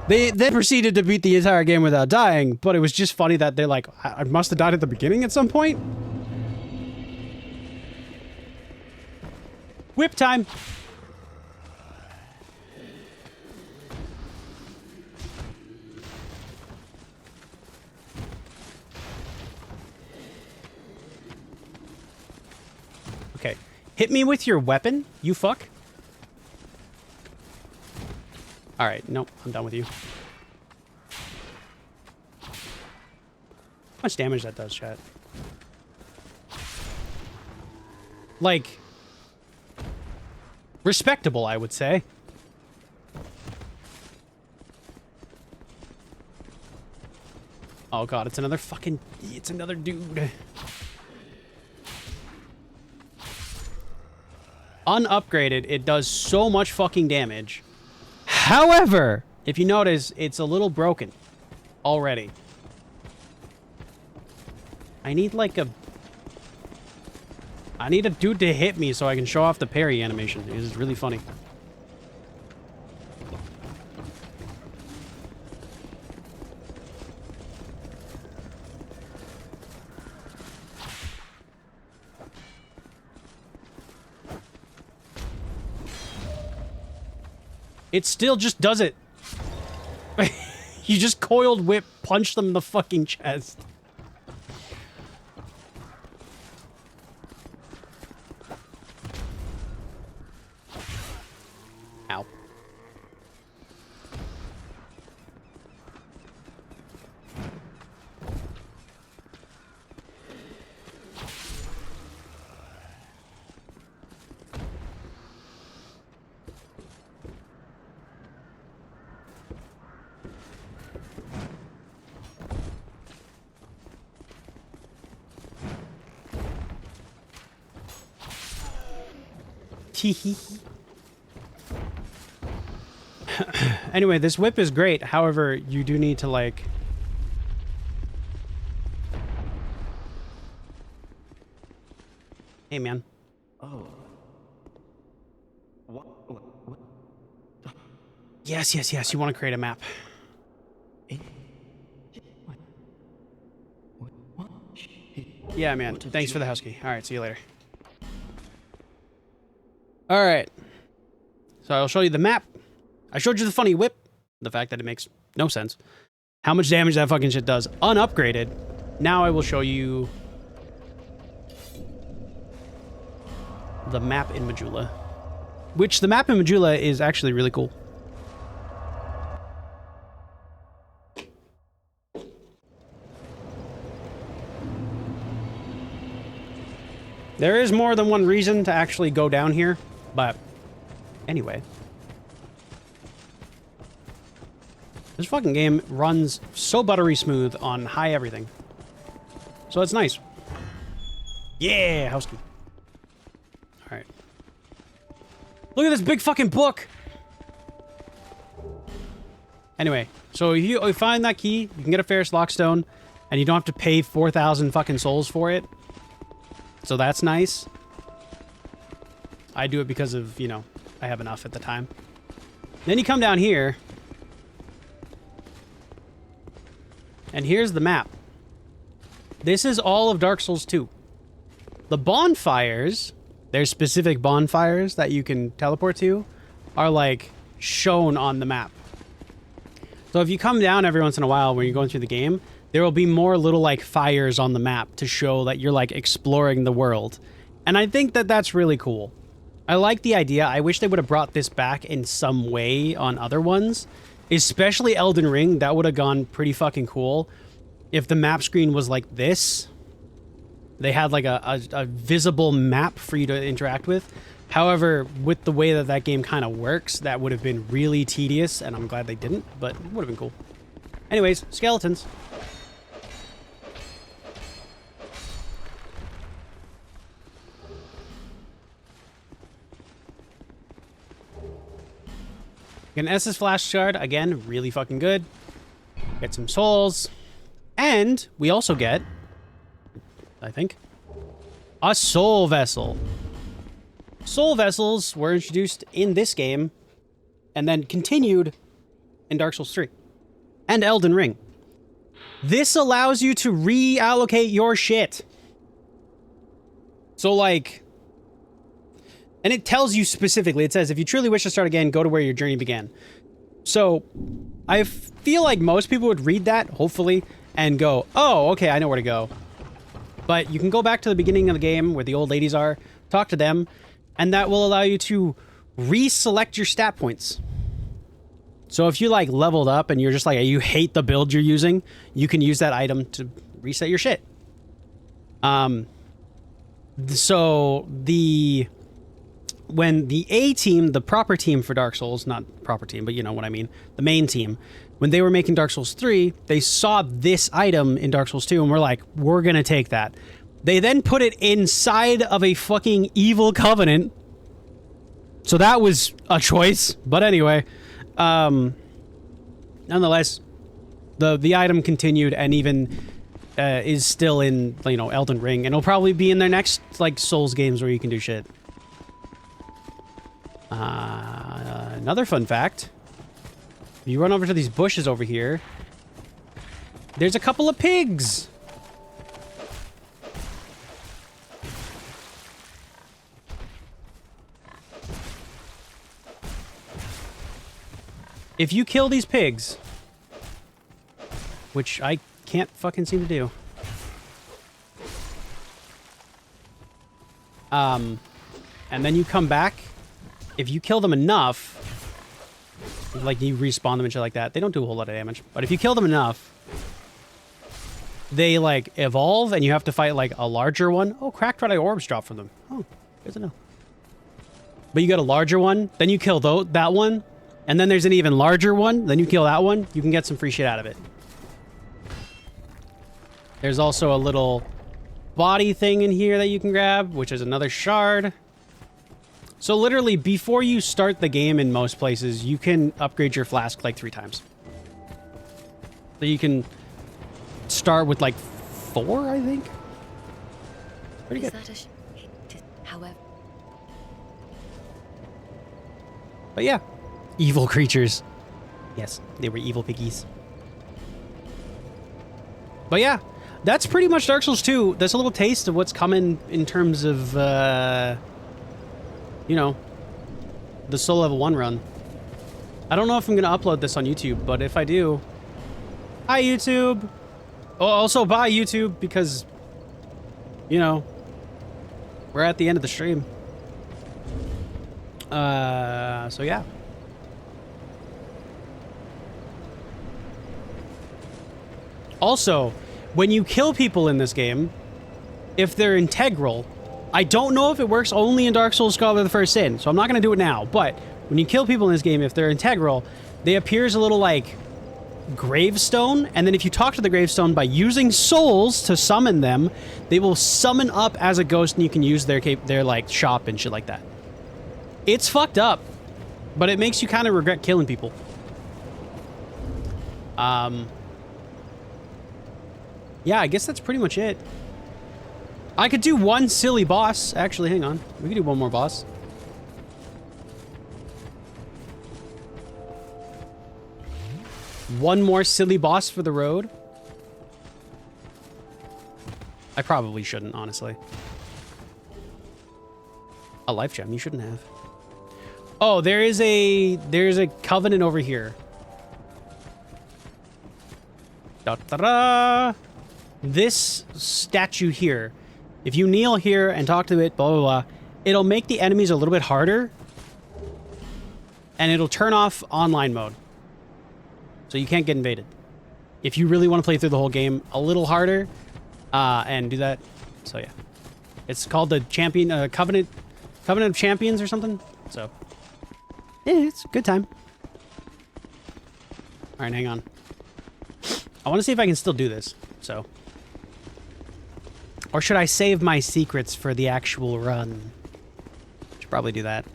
They proceeded to beat the entire game without dying, but it was just funny that they're like, I must have died at the beginning at some point. Whip time. Okay. Hit me with your weapon, you fuck. Alright, nope, I'm done with you. much damage that does, chat? Like, respectable, I would say. Oh god, it's another fucking... It's another dude. Unupgraded, it does so much fucking damage. However, if you notice, it's a little broken already. I need like a... I need a dude to hit me so I can show off the parry animation. It is really funny. It still just does it. You just coiled whip, punch them in the fucking chest. Ow. Anyway, this whip is great. However, you do need to, like... Hey, man. Oh. What? Yes, yes, yes. You want to create a map. Yeah, man. Thanks for the husky. All right, see you later. All right. So I'll show you the map. I showed you the funny whip. The fact that it makes no sense. How much damage that fucking shit does. Unupgraded. Now I will show you the map in Majula. Which the map in Majula is actually really cool. There is more than one reason to actually go down here, but anyway. This fucking game runs so buttery smooth on high everything. So it's nice. Yeah, house key. Alright. Look at this big fucking book! Anyway, so if you find that key, you can get a Ferris Lockstone, and you don't have to pay 4,000 fucking souls for it. So that's nice. I do it because of, you know, I have enough at the time. Then you come down here. And here's the map. This is all of Dark Souls 2. The bonfires, there's specific bonfires that you can teleport to, are like shown on the map. So if you come down every once in a while when you're going through the game, there will be more little like fires on the map to show that you're like exploring the world. And I think that that's really cool. I like the idea. I wish they would have brought this back in some way on other ones, especially Elden Ring. That would have gone pretty fucking cool if the map screen was like this. They had like a visible map for you to interact with. However, with the way that that game kind of works, that would have been really tedious, and I'm glad they didn't, but it would have been cool. Anyways, skeletons. Get an Estus Flash Shard, again, really fucking good. Get some souls. And we also get, I think, a soul vessel. Soul vessels were introduced in this game and then continued in Dark Souls 3 and Elden Ring. This allows you to reallocate your shit. So like, and it tells you specifically, it says, if you truly wish to start again, go to where your journey began. So I feel like most people would read that, hopefully, and go, oh, okay, I know where to go. But you can go back to the beginning of the game where the old ladies are, talk to them, and that will allow you to reselect your stat points. So if you like leveled up and you're just like, you hate the build you're using, you can use that item to reset your shit. So when the A team, the proper team for Dark Souls, not proper team, but you know what I mean, the main team, when they were making Dark Souls 3, they saw this item in Dark Souls 2 and were like, we're gonna take that. They then put it inside of a fucking evil covenant. So that was a choice, but anyway, nonetheless, the item continued and even is still in, you know, Elden Ring, and it'll probably be in their next like Souls games where you can do shit. Another fun fact: if you run over to these bushes over here, there's a couple of pigs. If you kill these pigs, which I can't fucking seem to do, and then you come back, if you kill them enough, like you respawn them and shit like that, they don't do a whole lot of damage, but if you kill them enough, they like evolve and you have to fight like a larger one. Oh, cracked red eye orbs drop from them. Oh, good to know. But you got a larger one, then you kill that one, and then there's an even larger one, then you kill that one, you can get some free shit out of it. There's also a little body thing in here that you can grab, which is another shard. So literally, before you start the game in most places, you can upgrade your flask like 3 times. So you can start with like 4, I think. Pretty good. However, but yeah, evil creatures. Yes, they were evil piggies. But yeah, that's pretty much Dark Souls 2. That's a little taste of what's coming in terms of, you know, the Soul Level 1 run. I don't know if I'm going to upload this on YouTube, but if I do... Hi, YouTube! Oh, also, bye, YouTube, because, you know, we're at the end of the stream. So yeah. Also, when you kill people in this game, if they're integral, I don't know if it works only in Dark Souls Scholar of the First Sin, so I'm not going to do it now, but when you kill people in this game, if they're integral, they appear as a little, like, gravestone, and then if you talk to the gravestone by using souls to summon them, they will summon up as a ghost, and you can use their like, shop and shit like that. It's fucked up, but it makes you kind of regret killing people. Yeah, I guess that's pretty much it. I could do one silly boss. Actually, hang on. We could do one more boss. One more silly boss for the road. I probably shouldn't, honestly. A life gem you shouldn't have. Oh, there's a covenant over here. Da-da-da! This statue here, if you kneel here and talk to it, blah, blah, blah, it'll make the enemies a little bit harder, and it'll turn off online mode. So you can't get invaded. If you really want to play through the whole game a little harder, and do that. So yeah. It's called the Covenant of Champions or something. So, yeah, it's a good time. All right, hang on. I want to see if I can still do this, so. Or should I save my secrets for the actual run? Should probably do that.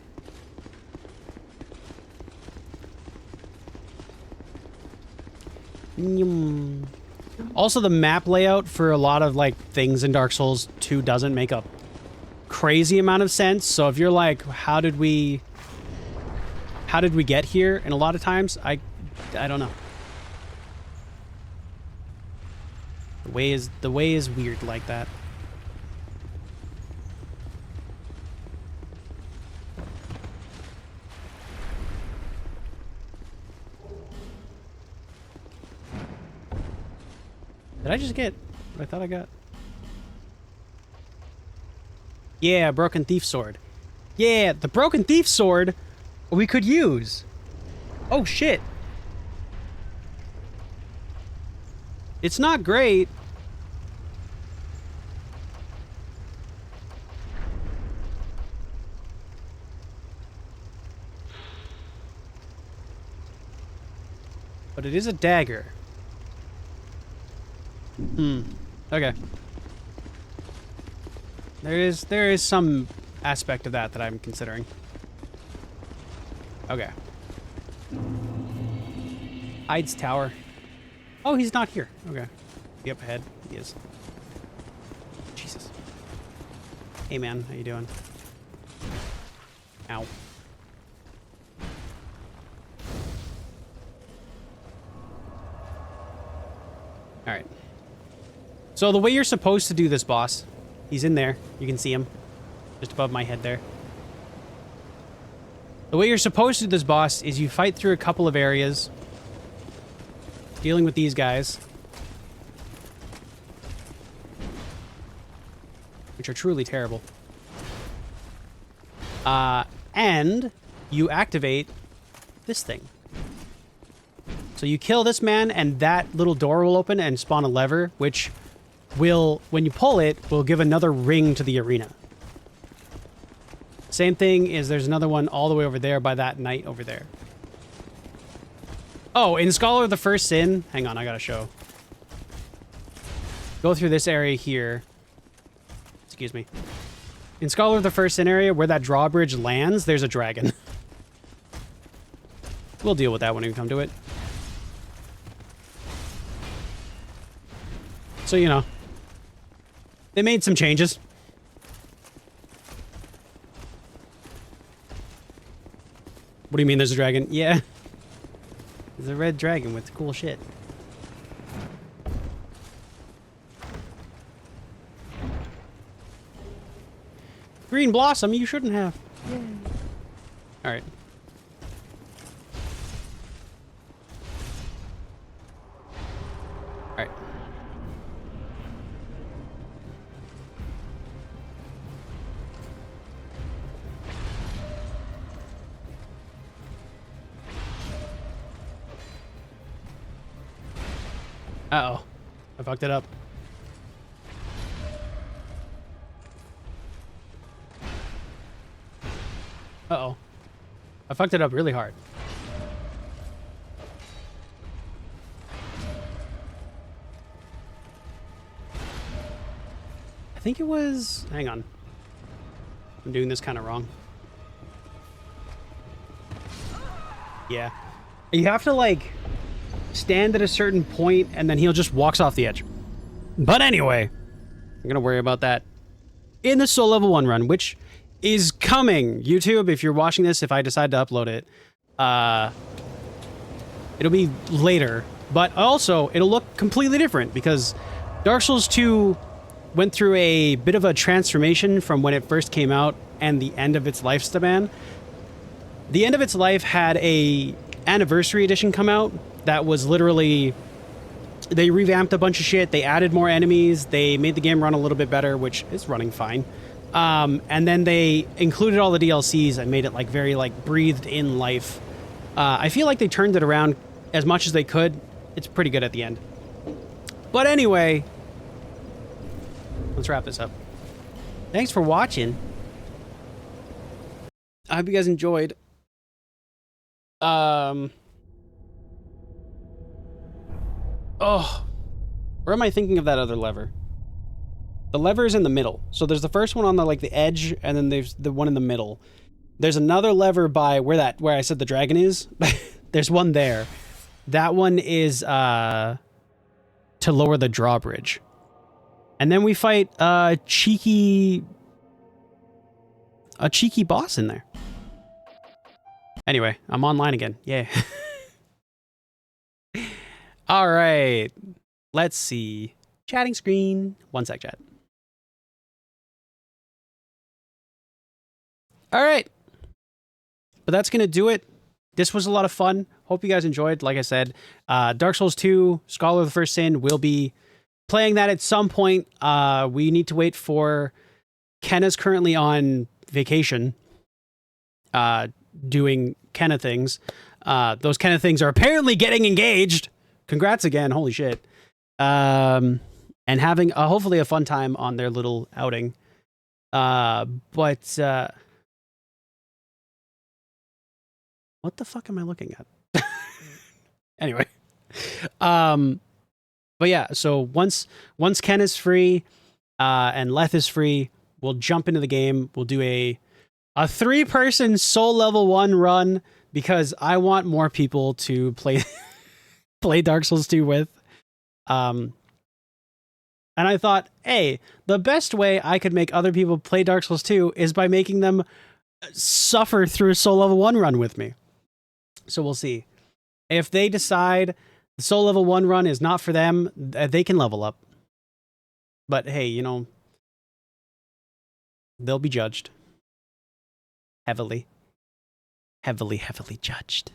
Also, the map layout for a lot of, like, things in Dark Souls 2 doesn't make a crazy amount of sense. So if you're like, how did we get here? And a lot of times, I don't know. The way is weird like that. Did I just get what I thought I got? Yeah, Broken Thief Sword. Yeah, the Broken Thief Sword we could use. Oh, shit. It's not great, But it is a dagger. Okay. There is some aspect of that I'm considering. Okay. Hyde's tower. Oh, he's not here. Okay. He up ahead. He is. Jesus. Hey, man. How you doing? Ow. Alright. So the way you're supposed to do this, boss, he's in there. You can see him. Just above my head there. The way you're supposed to do this, boss, is you fight through a couple of areas. Dealing with these guys. Which are truly terrible. And you activate this thing. So you kill this man, and that little door will open and spawn a lever, which will, when you pull it, will give another ring to the arena. Same thing is there's another one all the way over there by that knight over there. Oh, in Scholar of the First Sin, hang on, I gotta show. Go through this area here. Excuse me. In Scholar of the First Sin area, where that drawbridge lands, there's a dragon. We'll deal with that when we come to it. So, you know, they made some changes. What do you mean there's a dragon? Yeah. There's a red dragon with cool shit. Green blossom, you shouldn't have. Yay. All right. All right. Uh-oh. I fucked it up. Uh-oh. I fucked it up really hard. I think it was... Hang on. I'm doing this kind of wrong. Yeah. You have to, like, stand at a certain point, and then he'll just walks off the edge. But anyway, I'm gonna worry about that in the Soul Level 1 run, which is coming. YouTube, if you're watching this, if I decide to upload it, it'll be later. But also, it'll look completely different, because Dark Souls 2 went through a bit of a transformation from when it first came out and the end of its lifespan. The end of its life had a anniversary edition come out that was literally, they revamped a bunch of shit, they added more enemies, they made the game run a little bit better, which is running fine. And then they included all the DLCs and made it like very like breathed in life. I feel like they turned it around as much as they could. It's pretty good at the end. But anyway, let's wrap this up. Thanks for watching. I hope you guys enjoyed. Oh, where am I thinking of that other lever? The lever is in the middle. So there's the first one on the like the edge, and then there's the one in the middle. There's another lever by where I said the dragon is. There's one there. That one is to lower the drawbridge. And then we fight a cheeky boss in there. Anyway, I'm online again. Yay. All right. Let's see. Chatting screen. One sec, chat. All right. But that's going to do it. This was a lot of fun. Hope you guys enjoyed. Like I said, Dark Souls 2, Scholar of the First Sin, will be playing that at some point. We need to wait for... Kenna's currently on vacation. Doing Kenna things. Those Kenna things are apparently getting engaged. Congrats again. Holy shit. And having hopefully a fun time on their little outing. But what the fuck am I looking at? Anyway. But yeah, so once Ken is free, and Leth is free, we'll jump into the game. We'll do a 3-person soul level 1 run because I want more people to play play Dark Souls 2 with. And I thought, hey, the best way I could make other people play Dark Souls 2 is by making them suffer through a soul level 1 run with me. So we'll see. If they decide the soul level 1 run is not for them, they can level up. But hey, you know, they'll be judged. Heavily judged.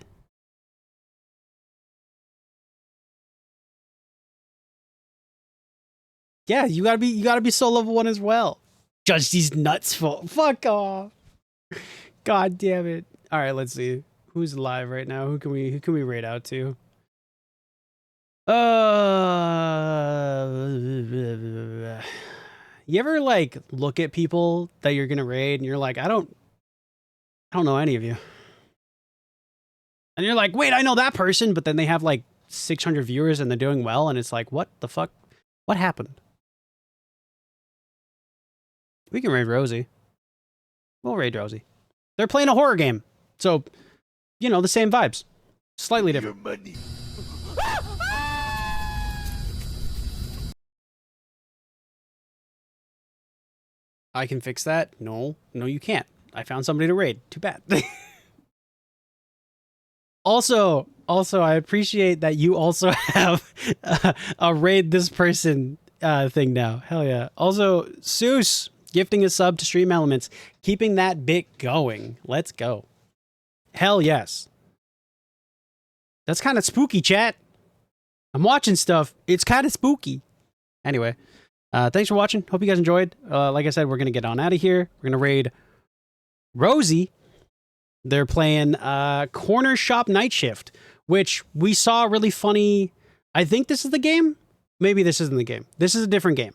Yeah, you gotta be soul level 1 as well. Judge these nuts for fuck off. God damn it. Alright, let's see. Who's live right now? Who can we raid out to? You ever like look at people that you're gonna raid and you're like, I don't know any of you. And you're like, wait, I know that person, but then they have like 600 viewers and they're doing well, and it's like, what the fuck? What happened? We can raid Rosie. We'll raid Rosie. They're playing a horror game. So, you know, the same vibes. Slightly different. Money. I can fix that? No, you can't. I found somebody to raid. Too bad. Also, I appreciate that you also have a raid this person thing now. Hell yeah. Also, Seuss gifting a sub to Stream Elements, keeping that bit going. Let's go. Hell yes. That's kind of spooky, chat. I'm watching stuff. It's kind of spooky. Anyway, thanks for watching. Hope you guys enjoyed. Like I said, we're going to get on out of here. We're going to raid Rosie. They're playing Corner Shop Night Shift, which we saw really funny. I think this is the game. Maybe this isn't the game. This is a different game.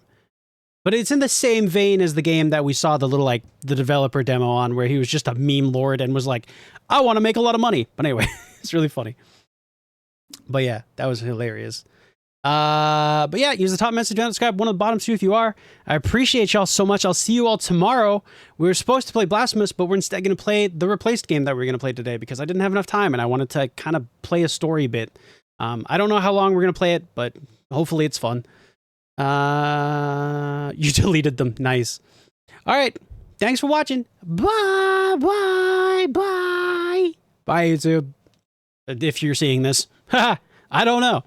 But it's in the same vein as the game that we saw the little, like, the developer demo on, where he was just a meme lord and was like, I want to make a lot of money. But anyway, it's really funny. But yeah, that was hilarious. But yeah, use the top message, don't subscribe, one of the bottoms too if you are. I appreciate y'all so much. I'll see you all tomorrow. We were supposed to play Blasphemous, but we're instead going to play the replaced game that we're going to play today because I didn't have enough time and I wanted to kind of play a story bit. I don't know how long we're going to play it, but hopefully it's fun. You deleted them. Nice. All right. Thanks for watching. Bye, bye, bye. Bye, YouTube. If you're seeing this. I don't know.